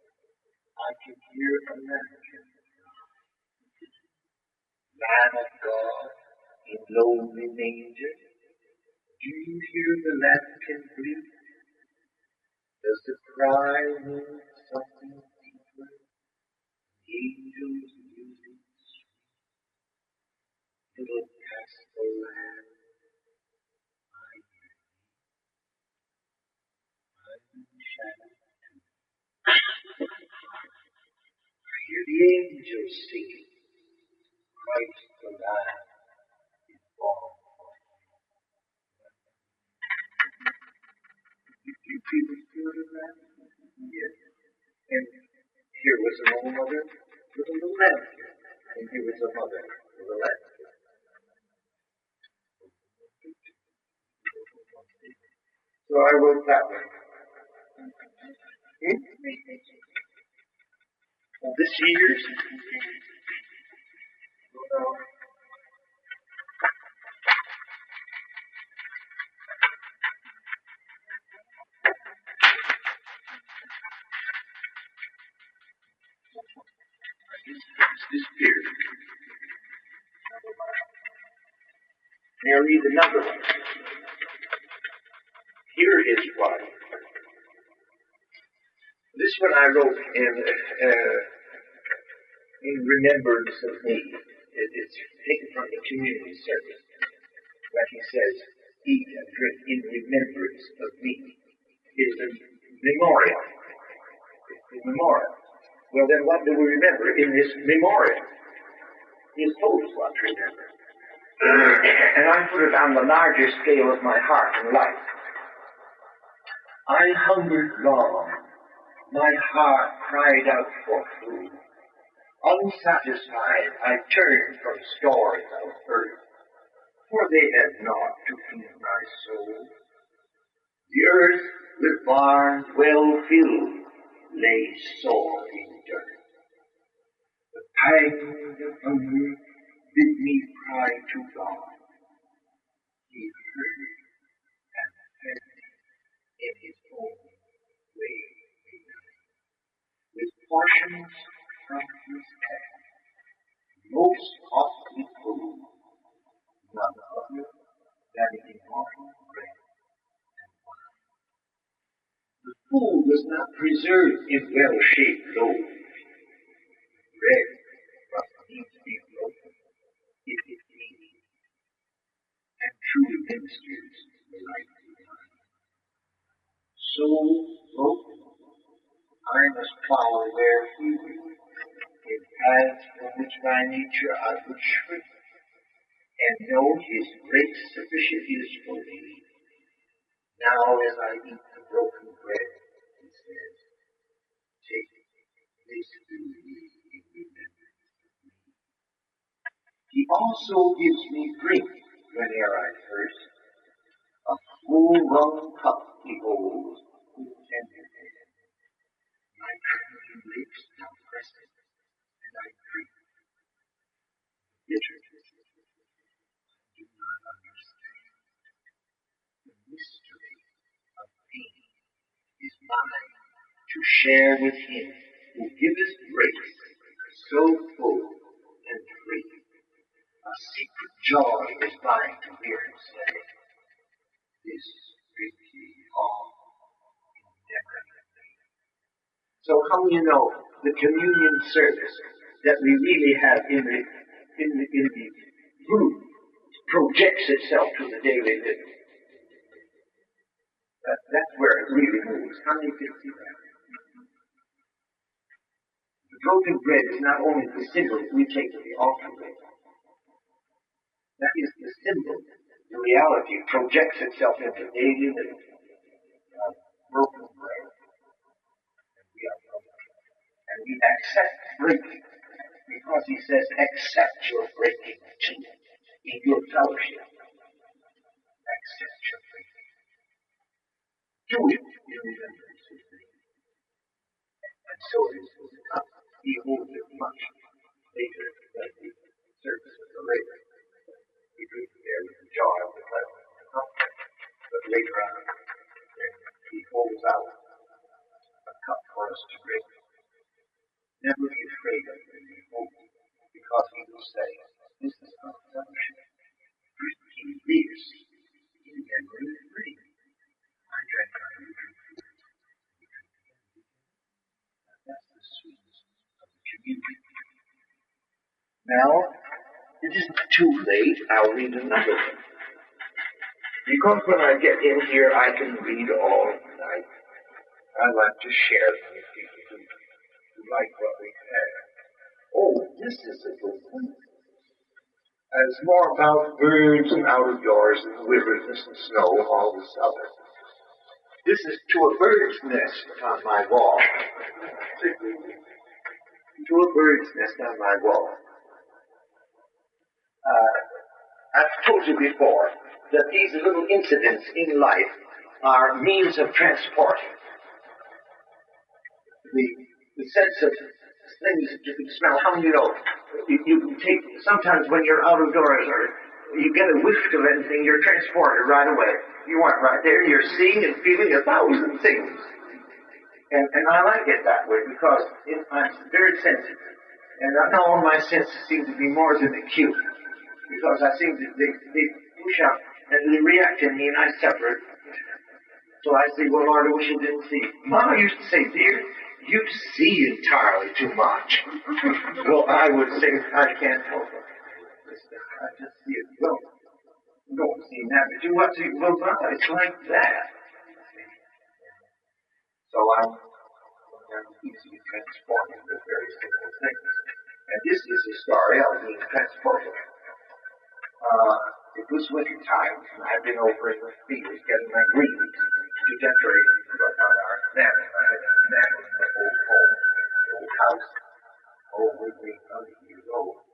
I can hear a lambkin cry. Lamb of God, in lonely manger, do you hear the lambkin bleat? Does the cry mean something deeper? Angels' music sweet, little pastoral lamb, I hear thee. I'm in the shadow too. I hear the angels singing, Christ the Lamb is born for me. You people feel the lamb? Yes. And here was an old mother with a little lambkin, and here was a mother with a lambkin. So I wrote that one. Well, this year's, it's disappeared. May I read another one? Here is one. This one I wrote in remembrance of me. It's taken from the communion service, where he says, eat and drink in remembrance of me. It's a memorial. It's a memorial. Well, then what do we remember in this memorial? He told us what to remember. And I put it on the larger scale of my heart and life. I hungered long. My heart cried out for food. Unsatisfied, I turned from stores of earth, for they had naught to feed my soul. The earth with barns well filled lay sore in dirt. The pangs of hunger bid me cry to God. He heard and fed me in his own way. With portions from his hand, most costly food, none other than immortal bread and wine. The food was not preserved in well-shaped loaves. Bread must needs be broken if it pleases, and truly ministers the light divine. So broken, I must follow where he will, in paths from which by nature I would shrink, and know his grace sufficient is for me. Now as I eat the broken bread, he says, take this to me in remembrance of me. He also gives me drink whene'er I thirst. A full-run cup he holds with tender hand. My trembling lips now press it, and I drink. Bitterness I do not understand. The mystery of pain is mine to share with him who giveth grace so full and free. A secret joy is mine to hear him say, this drink ye all in memory of me. So how do you know the communion service that we really have in the group projects itself to the daily living? That's where it really moves. How many can see that? The broken bread is not only the symbol we take to the altar with. That is the symbol. The reality projects itself into daily living. Broken bread. And we are broken. And we accept breaking. Because he says, accept your breaking too in your fellowship. Accept your breaking. Do it in remembrance of me. And so it is with the cup. He holds it much later than the service of the later. We drink there with the joy of the blessing of the cup. But later on, when he holds out a cup for us to drink, never be afraid of it when he holds it, because he will say, this is our fellowship. Drink ye this in memory of me. I drank out of you drink food. That's the sweetness of the communion. Now, it isn't too late. I'll read another one. Because when I get in here, I can read all night. I like to share them with people who like what we have. Oh, this is a good one. It's more about birds and out of doors and wilderness and snow and all this other. This is to a bird's nest on my wall. To a bird's nest on my wall. I've told you before that these little incidents in life are means of transport. The sense of things that you can smell. How many know? You can take, sometimes when you're out of doors or you get a whiff of anything, you're transported right away. You aren't right there. You're seeing and feeling 1,000 things. And I like it that way because I'm very sensitive. And now my senses seem to be more than acute. Because I seem to, they push out and they react in me and I suffer. So I say, well, Lord, I wish you didn't see. Mama used to say, dear, you see entirely too much. Well, I would say, I can't help it. I just see it go. Don't see that, but you watch it go by, it's like that. So I'm easily transforming the very simple things. And this is a story of being transported. It was winter time, and I've been over in the fields getting my greens to decorate on our manor. I had a manor in the old home, the old house, over 800 years old.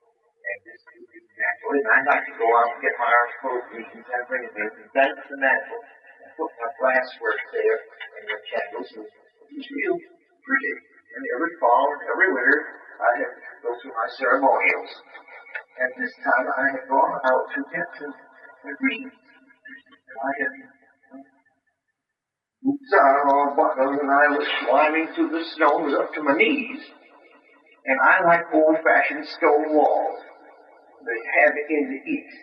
And this is natural. And I like to go out and get my arms full of greens and bring them in and bend the mantle and put my glass work there and the candles. And it was real pretty. And every fall and every winter, I had to go through my ceremonials. And this time I had gone out to get some greens. And I had boots on all buttons, and I was climbing through the snow. It was up to my knees. And I like old-fashioned stone walls they have in the East.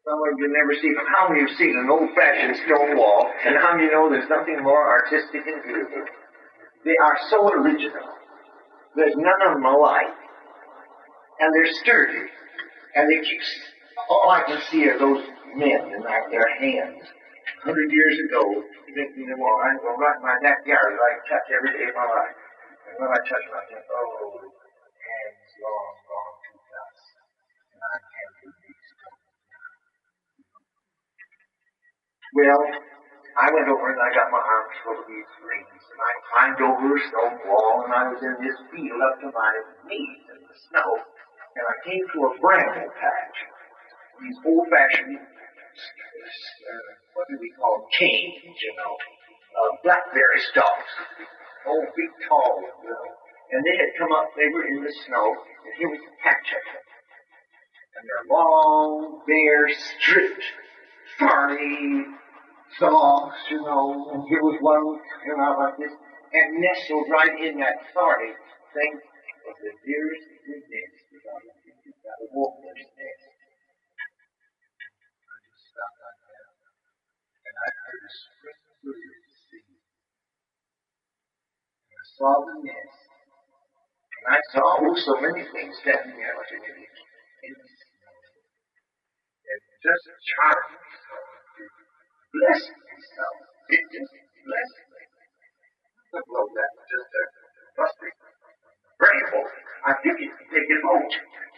Some of you never seen them. How many have seen an old-fashioned stone wall? And how many know there's nothing more artistic and beautiful? They are so original. There's none of them alike. And they're sturdy. And they keep, all I can see are those men and their hands. 100 years ago, making them all, I go right in my backyard that I touch every day of my life. And when I touch them, I think, oh, hands long gone to dust. And I can't do these stones now. Well, I went over and I got my arms full of these rings. And I climbed over a stone wall, and I was in this field up to my knees in the snow. And I came to a bramble patch. These old-fashioned, what do we call them? Canes, you know. Blackberry stalks. Oh, big, tall ones, you know. And they had come up, they were in the snow, and here was a patch of them. And they're long, bare, stripped, thorny stalks, you know. And here was one, you know, like this. And nestled right in that thorny thing was the dearest little nest that I had seen. Got a warbler's nest. I just stopped like that, and I heard a spring bird sing. And I saw the nest, and I saw so many things standing there like in the snow. And just charmed me so. It blessed me so. It just blessed me. Well, that's just a rustic bramble. I pick it and take it home.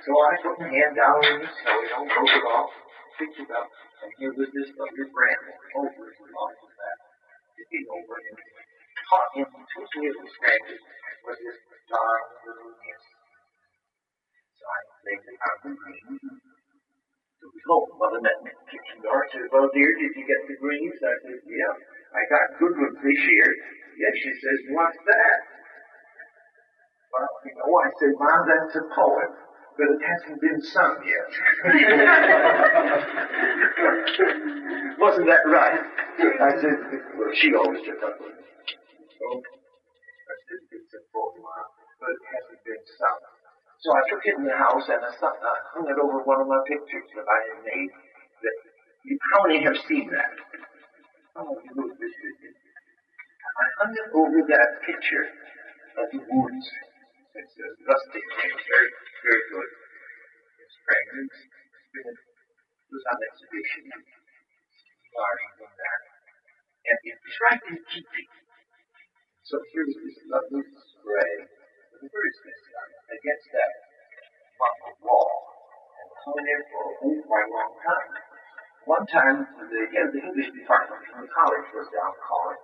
So I put my hand down in the snow, you know, broke it off, picked it up, and here was this lovely bramble over as long as that. Picking over and caught in two little strands was this darn little nest. So I laid it on the greens and took it home. Mother met me at the kitchen door and said, well, dear, did you get the greens? I said, yeah, I got good ones this year. Yes, she says, what's that? Well, you know, I said, Mom, that's a poem, but it hasn't been sung yet. Wasn't that right? I said, well, she always took up with me. So I said, it's a poem, Mom, but it hasn't been sung. So I took it in the house and I hung it over one of my pictures that I had made. How many have seen that? Oh, you know this is it. I hung it over that picture of the woods. It's a rustic thing, very, very good. It's fragrance. It was on exhibition. Larger than that. And it was right in keeping. So here was this lovely spray with a bird's nest on it against that marble wall. And hung there for quite a long time. One time, the head of the English department from the college was down calling.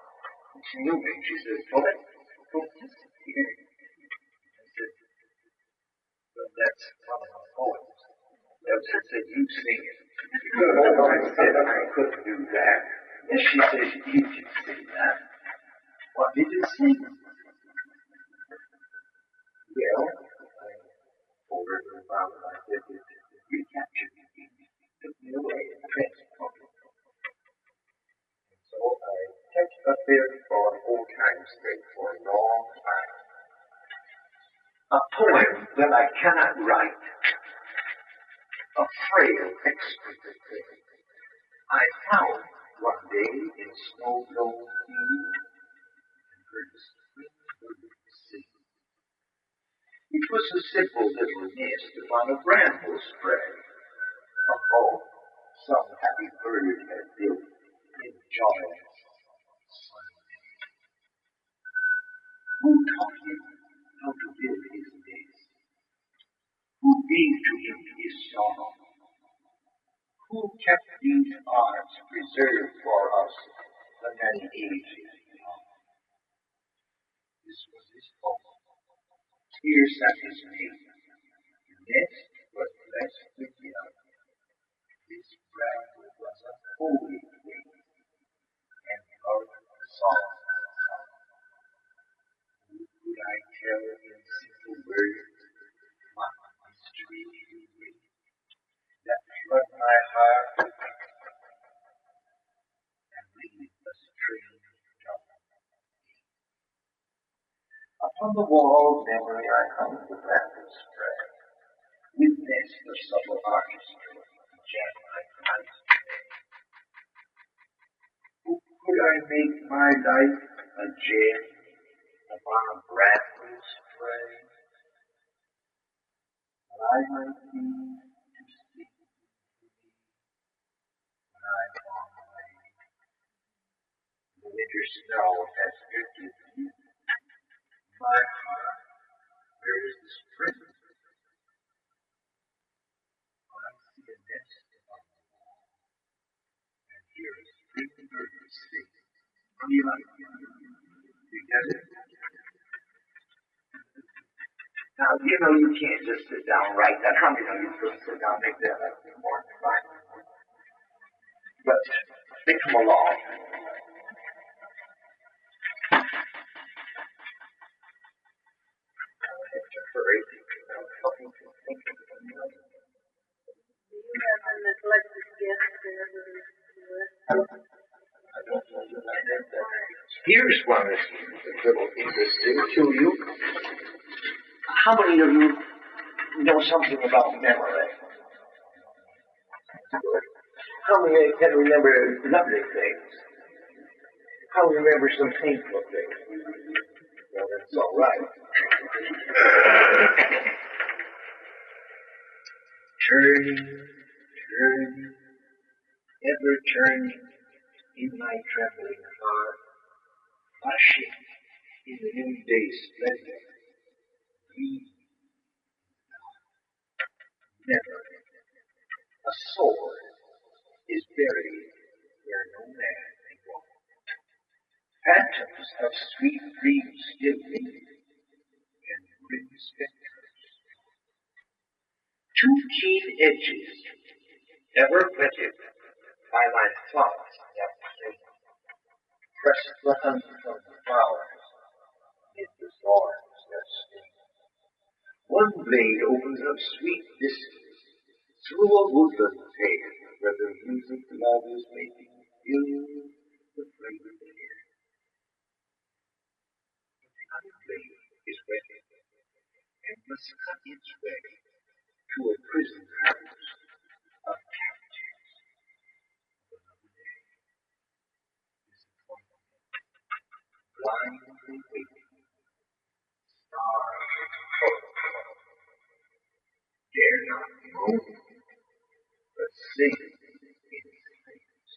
And she knew me. She said, Follette, what's this here? But that's one of my poems. Elsa said, you sing it. I said, I couldn't do that. Yes, she said, you can sing that. What did you sing? Well, I told her about it. I said, it recaptured me. It took me away and transported me. And so I kept up there for an old time sake for a long time. A poem that I cannot write, a frail, exquisite thing, I found one day in snow-blown field and heard the spring bird sing. It was a simple little nest upon a bramble spray, A home some happy bird has built in joyous sunny. Who taught him how to build his nest? Who gave to him his song? Who kept these arts preserved for us the many ages long? This was his home. Here sat his mate. The nest was blessed with young. This bramble was a holy place, and loved the song and song. Who could I tell in simple words what mystery you bring, that flood my heart with ecstasy, and leave a strange dawn? Upon the wall of memory I hung the bramble spray, with nest of subtle artistry to gem my night's day. Could I make my life a gem upon a bramble spray, that I might be to speak to me when I'm on the way? The winter snow has drifted deep. My heart, where is the spring? I see a nest upon the wall, and hear a spring bird sing. How do you like it? You get it? Now, you know you can't just sit down and write that. How many of you supposed to sit down and make that up in the morning? Right? But they come along. I have to hurry. I'm helping to think of another. Do you have a neglected guest there that is I don't know that I have that. Here's one that's a little interesting to you. How many of you know something about memory? How many can remember lovely things? How remember some painful things? Well, that's all right. Turning, turning, ever turning in my trembling heart, flashing in the noonday splendor, never a sword is buried where no man may walk. Phantoms of sweet dreams still linger, and grim specters. Two keen edges, ever whetted by my thoughts that flame, press the hunt from the flowers mid the thorns that sting. One blade opens up sweet vistas through a woodland tale, where the music love is making fills the fragrant air. But the other blade is whetted, and must cut its way to a prison house of captives of another day. Disappointment, blindly waiting, stars in color, dare not moan, but sing in silence.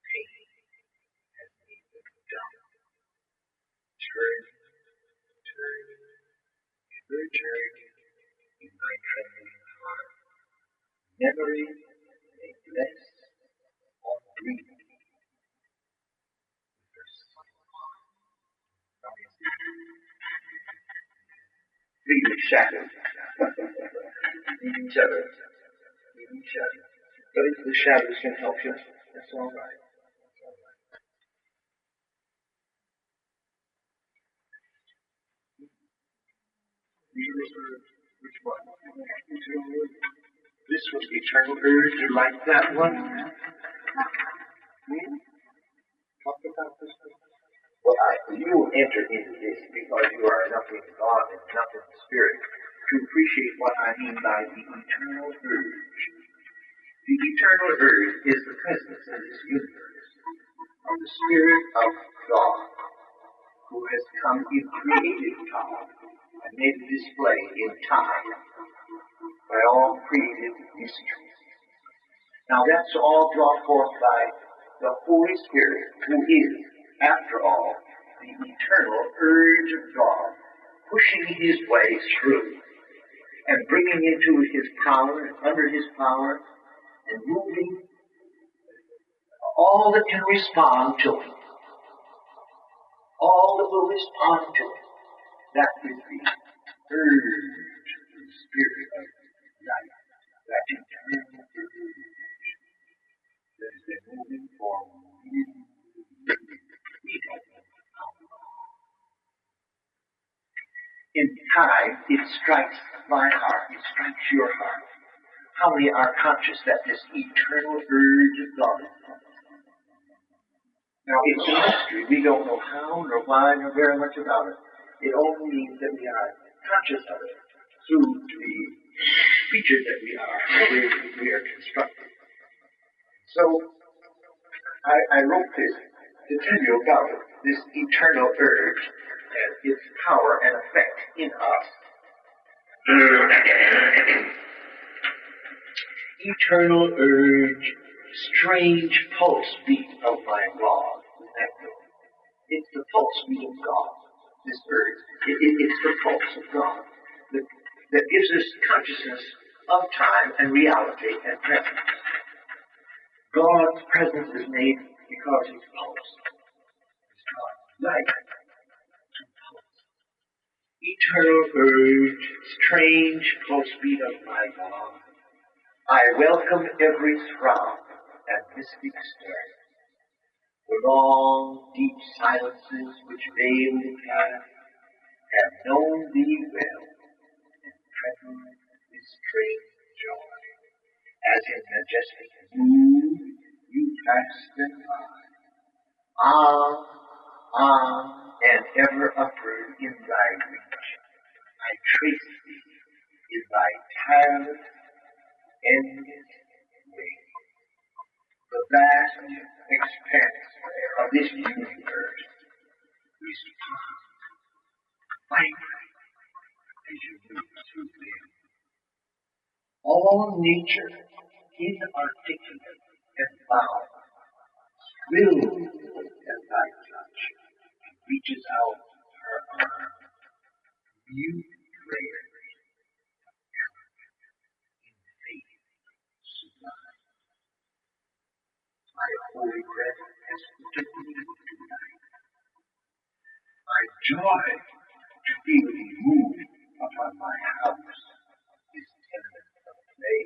Pain has made them dumb. Turning, turning, ever turning in my trembling heart, memory may bless or grieve with her subtle heart. Leaving shadows. Leaving shadows. Leaving shadows. But if the shadows can help you, that's all right. That's all right. Which one? This was Eternal Urge. You like that one? Talk about this one. Well, you enter into this because you are enough in God and enough in the Spirit to appreciate what I mean by the eternal urge. The eternal urge is the presence in this universe of the Spirit of God, who has come in creative power and made a display in time by all creative mystery. Now that's all brought forth by the Holy Spirit, who is, after all, the eternal urge of God, pushing his way through and bringing into his power and under his power and moving all that can respond to him. All that will respond to him. That is the urge of the Spirit of life, that eternal urge that has been moving for really, we don't know how long. In time, it strikes my heart, it strikes your heart. How many are conscious that this eternal urge of God is coming? Now, it's a mystery. We don't know how, nor why, nor very much about it. It only means that we are conscious of it through the creatures that we are, the way we are constructed. So, I wrote this to tell you about it, this eternal urge and its power and effect in us. Eternal urge, strange pulse beat of my God. Isn't that good? It's the pulse beat of God, this urge. It's the pulse of God that gives us consciousness of time and reality and presence. God's presence is made because his pulse is God's life. Eternal urge, strange pulse beat of my God. I welcome every throb and mystic stir. The long, deep silences which veil the path have known thee well, and tremble with strange joy, as in majestic mood you pass them by. On, and ever upward in thy reach, I trace thee in thy tireless, endless way. The vast expanse of this universe responds, vibrate as you move through them. All nature, inarticulate and bound, thrills at thy touch, and reaches out her arm, mute prayers, in faith sublime. My holy breath has quickened me tonight. My joy to feel thee move upon my house, this tenement of clay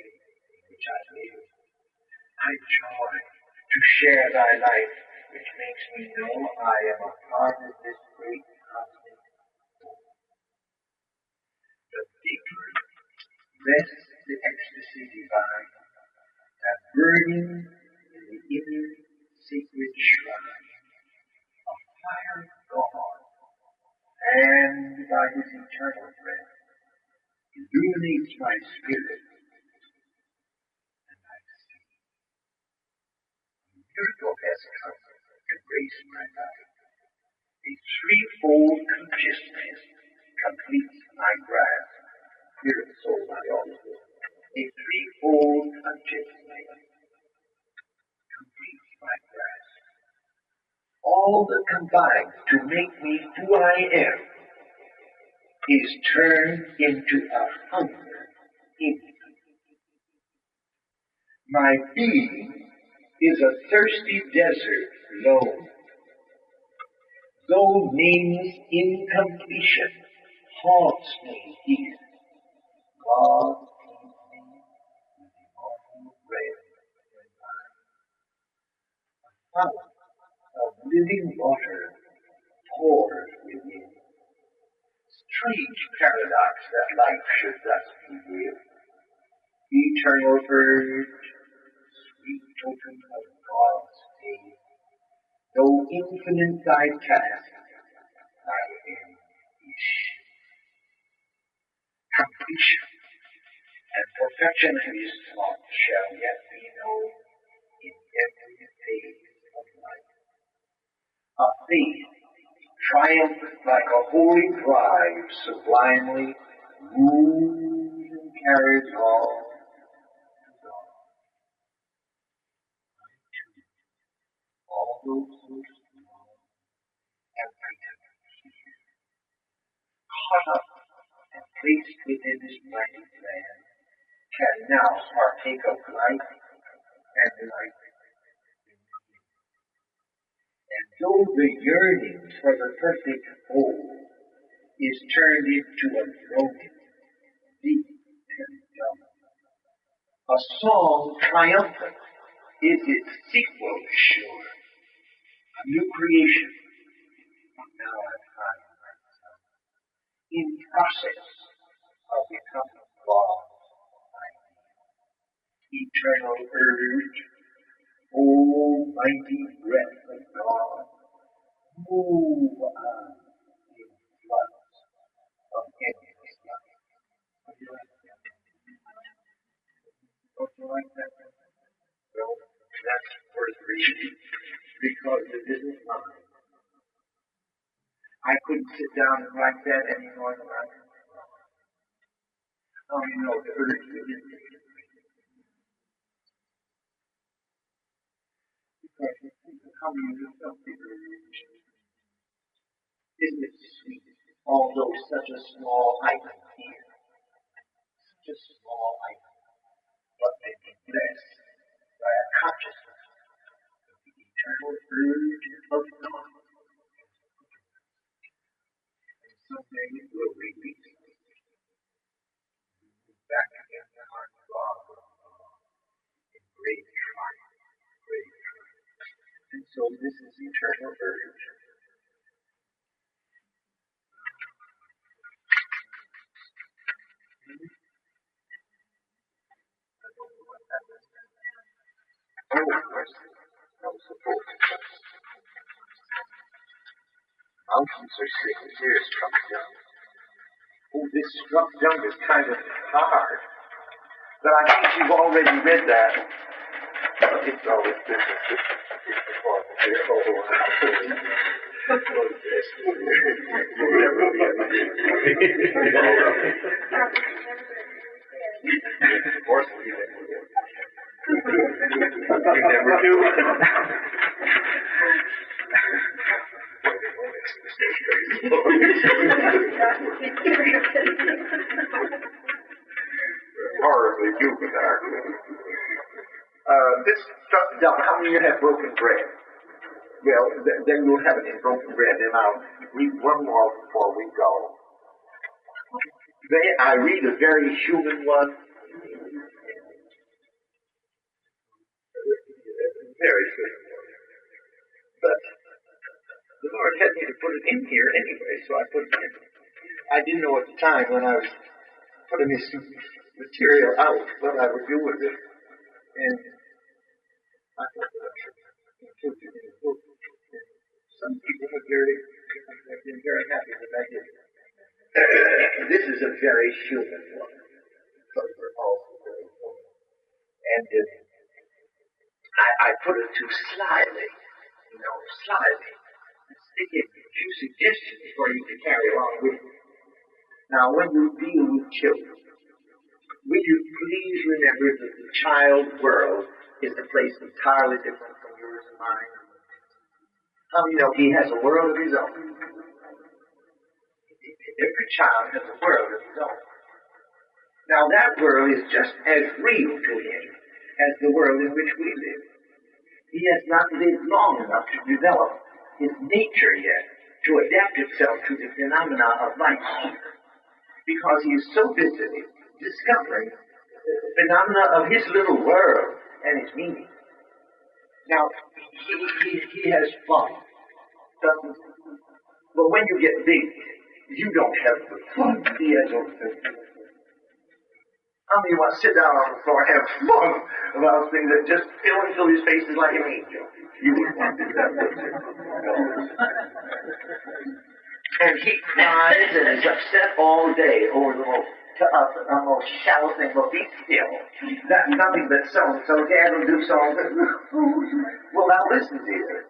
in which I live. My joy to share thy life, which makes me know I am a part of this great cosmic whole. The deeper rests the ecstasy divine, that burning in the inner sacred shrine, a fire of God, and by his eternal breath, illuminates my spirit, and I see. A miracle has come to grace my life. A threefold consciousness completes my grasp. Spirit, soul, body, all is one. A threefold consciousness completes my grasp. All that combines to make me who I am is turned into a hunger in me. My being is a thirsty desert lone. Though nameless incompletion haunts me here, God feeds me with immortal bread and wine. A fountain of living water pours within. Strange paradox that life should thus be lived. Eternal urge, sweet token of God's faith. Though infinite thy task, thy end is completion, and perfection of his thought shall yet be known in every phase of life. A faith triumphant like a holy bride, sublimely moves and carries all to God. although so small and vital here, caught up and placed within his mighty plan, can now partake of life and life. And though the yearning for the perfect whole is turned into a broken, deep, and dumb, a song triumphant is its sequel sure, a new creation. Now I find myself in process of becoming God's ideal. Eternal urge, almighty breath of God, move on in floods of endless life. Would you like that? Would you like that? Well, that's worth reading because it isn't mine. I couldn't sit down and write that any more than I could. Oh, you know, the urge within me. Because you think of how you felt the urge. Isn't it sweet? Although such a small item here, such a small item, but may be blessed by a consciousness of the eternal urge of God. And someday it will release us. Back again to our God in great triumph, great triumph. And so this is eternal urge. Oh, mercy. I was supposed to. Mountains are singing, here is struck down. Oh, this struck down is kind of hard. But I think you've already read that. It's always business. It's the form of your whole house. You'll never be of course, we never do. You never do. Horribly juvenile. This struck down. How many of you have broken bread? Well, then you'll have it in broken bread, and I'll read one more before we go. I read a very human one. Very human one. But the Lord had me to put it in here anyway, so I put it in. I didn't know at the time when I was putting this material out what I would do with it. And I thought that I should include it in the book. And some people have been very happy that I did. This is a very human one. But we're also very human. And I put it too slyly. Slyly. To give you a few suggestions for you to carry along with you. Now, when you deal with children, will you please remember that the child world is a place entirely different from yours and mine? How many know he has a world of his own? Every child has a world of his own. Now, that world is just as real to him as the world in which we live. He has not lived long enough to develop his nature yet to adapt itself to the phenomena of life here, because he is so busy discovering the phenomena of his little world and its meaning. Now, he has fun, doesn't he? But when you get big, you don't have the fun he has over there. How many want to sit down on the floor and have fun about things that just fill until his face is like an angel? You wouldn't want to do that, would you? And he cries and is upset all day over the most shallow thing. Well, be still. That's nothing but so-and-so. Dad will do so-and-so. Well, now listen, dear.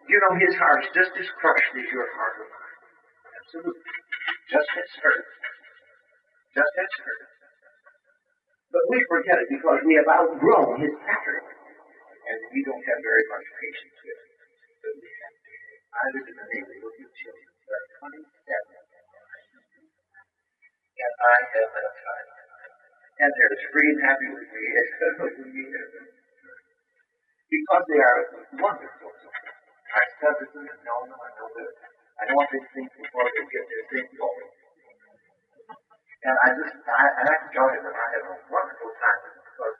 You know his heart's just as crushed as your heart or mine. Absolutely. Just as hurt. Just as hurt. But we forget it because we have outgrown his pattern. And we don't have very much patience with it. I live in a neighborhood with children. There are 27 of them, and I have that time. And they're free and happy with me. Because they are wonderful. I studied them and know them. I know that I know what they think before they get their thing going. And I enjoy them. I have a wonderful time with them because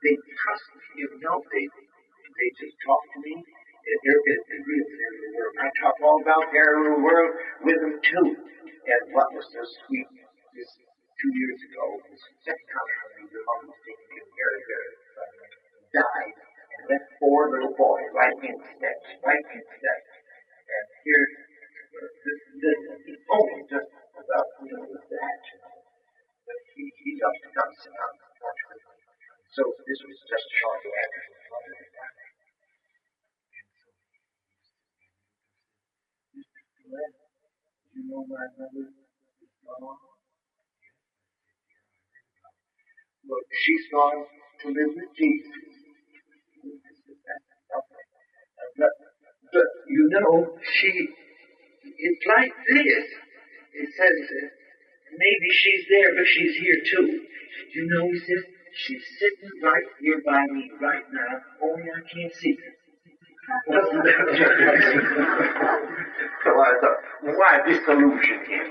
they trust me. They just talk to me. They're real in the world. I talk all about their little world with them too. And what was so sweet this 2 years ago, this second time your mom was taken in very, very suddenly, died, and left 4 little boys right in steps. And here, he's only just about with that, but he loves to come sit down and watch with me. So this was just shortly after his mother had died. And so he said, you know my mother is gone? Well, she's gone to live with Jesus. But you know, it's like this. It says, maybe she's there, but she's here too. You know, he says, she's sitting right here by me right now, only I can't see her. So I thought, why disillusion him?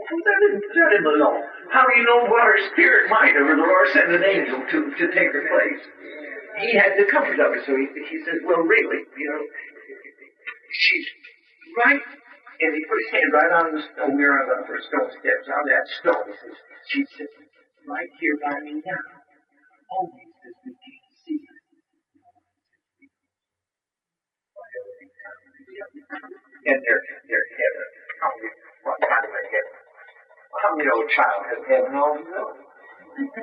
Let him alone. How do you know what her spirit might have, or the Lord sent an angel to take her place? He had the comfort of it, so he says, well, really, she's right. And he put his hand right on the stone, we were on the first stone steps, on that stone. He says, she's sitting right here by me now. Only, he says, we can't see her. And they're heaven. What kind of a heaven? How many old child has heaven all you know?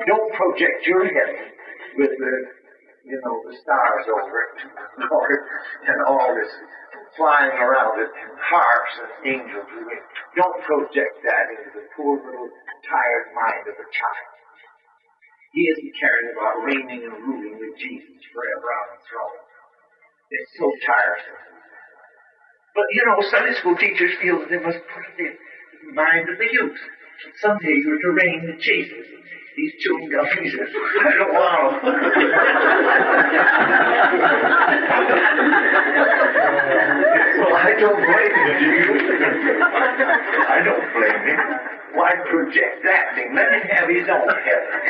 Don't project your heaven with the stars over it, and all this flying around it, and harps and angels. Don't project that into the poor little tired mind of a child. He isn't caring about reigning and ruling with Jesus forever on the throne. It's so tiresome. But Sunday school teachers feel that they must put it in the mind of the youth. Someday you're to reign with Jesus. He's chewing gum. He says, I don't want to. Well, I don't blame him, do you? I don't blame him. Why project that thing? Let him have his own heaven.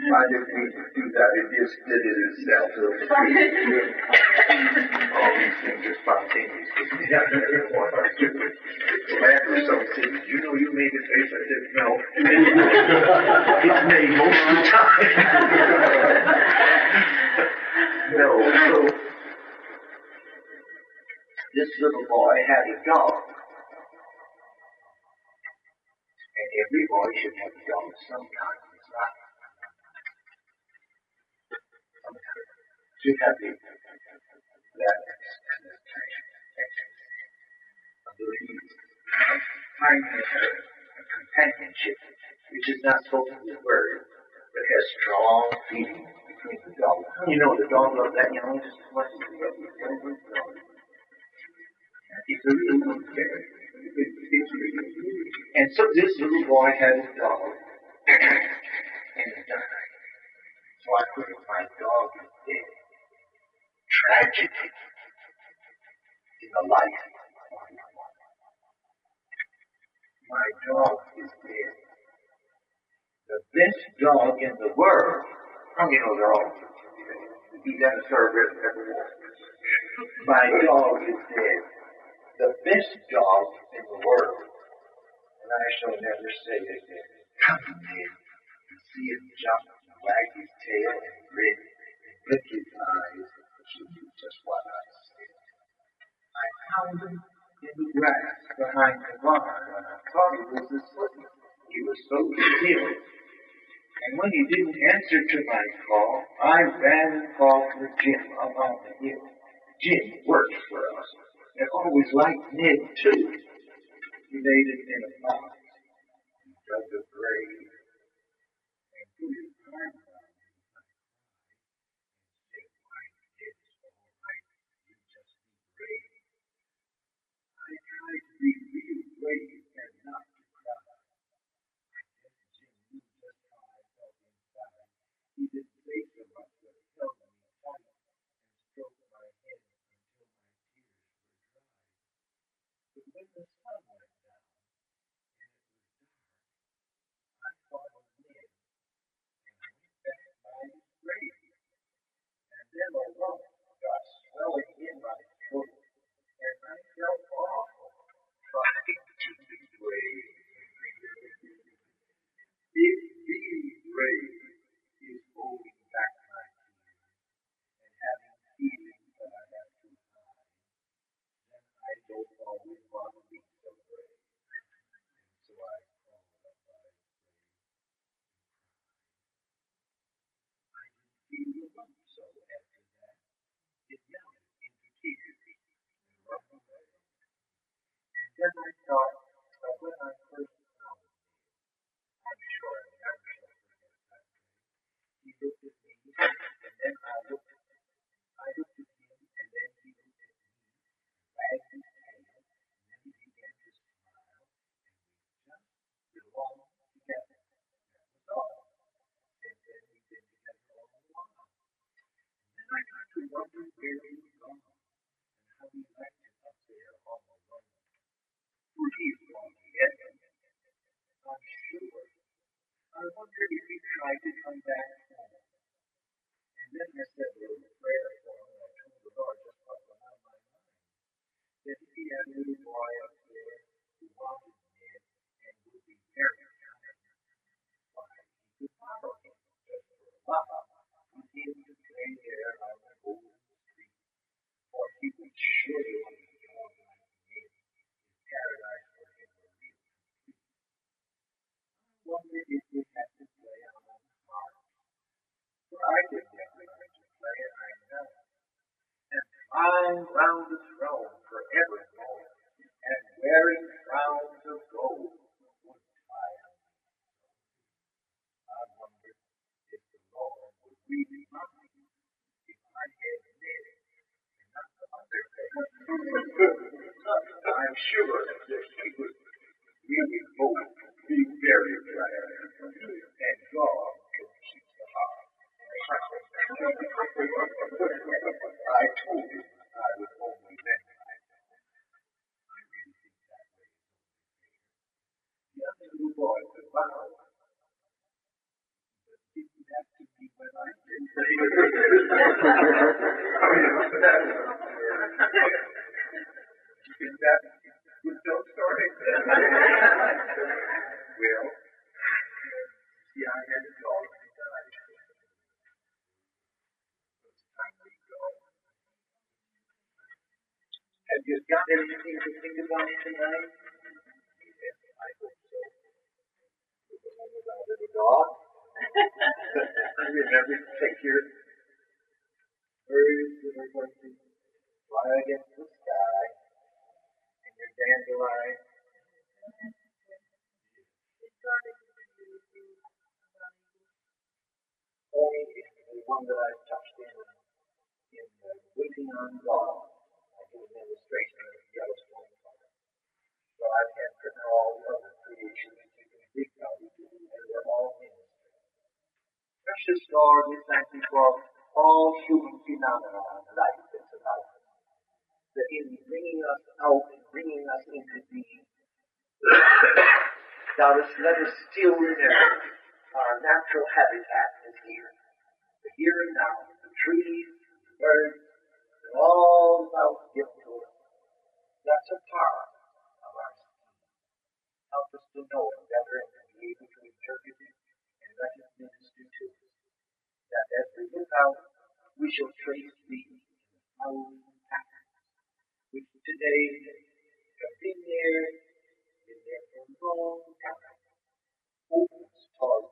Why did we do that? It just did it itself. All these things are spontaneous. Well, after some things, you made it face. I said, no. It's made most of the time. No. So, this little boy had a dog. And every boy should have a dog sometime in his life. Should have that finding a companionship which is not spoken with words, but has strong feeling between the dog. The dog loves that just as much as he loves his own dog. It's a real good character. And so this little boy had a dog, and he died. So I put it, my dog is dead. Tragedy in the life of my life. My dog is dead. The best dog in the world. They're all he's in the service everywhere. My dog is dead. The best dog in the world. And I shall never say it again. Come here and see him jump and wag his tail and grin and blink his eyes. He knew just what I said. I found him in the grass behind the barn when I thought he was asleep. He was so still. And when he didn't answer to my call, I ran and called for Jim up on the hill. Jim works for us. And always liked Ned, too. He laid it in a box and dug a grave and put his arm around him He didn't say so much, but he held me tight and stroked my head until my tears were dry. But when the sun went down and it was dark, I thought of Ned and went back by his grave. And then a lump got swelling in my throat, and I felt awful trying to be brave. If being brave is holding back my tears and having feelings that I have to hide, then I don't always want to be so brave. And so I crawled up by his grave. I didn't feel the lump so after that. It melted into tears and run away. And then I thought of when I first found him. I'm sure I never shall forget that day. He looked at me, and then I looked at him, and then he looked at me, wagged his tail, and then he began to smile, and we just belonged together. That was all. And then we've been together all the while. And then I got to wonder where he was gone, and how he liked it up there all alone. For he's gone to heaven, I'm sure. I wondered if he tried to come back home. And then I said a little prayer for him, and I told the Lord just what was on my mind. That if he had a little boy up there who wanted Ned and would be very kind, why, he could borrow him just for a while, with him to play there on the golden street. For he would surely want to go like Ned, if paradise for him were really complete. I wondered if we had to play on harp. For I did never learn to play, I know, and flying round the throne forevermore, and wearing crowns of gold would tire me. I wondered if the Lord would really mind if I had Ned and not the other face. I'm sure that he would really both be very glad, and God could keep the heart. I told him I would only lend my help. I really think that way is only fair. The other little boy could borrow, but didn't have to be when I did. Is that good no story? Well, see, I had a dog and he died. It's time we go. Have you got anything to think about tonight? Yes, I hope so. About a little dog. Remember to take your birds that are going to fly against the sky and your dandelion. Only is the one that I touched in Waiting on God. I do an illustration of Yellowstone Park. So I've had written all the other creations that you can think of, and they're all ministry. Precious Lord, we thank you for all human phenomena in life that's about us. That in bringing us out and bringing us into being, thou dost let us still remember our natural habitat is here. The here and now, the trees, the birds, and all about given to us. That's a part of our scheme. Help us to know it better and to be able to interpret it and let it minister to us. That as we look out, we shall trace thee in flowers and patterns, which today have been there for a long time, opens toward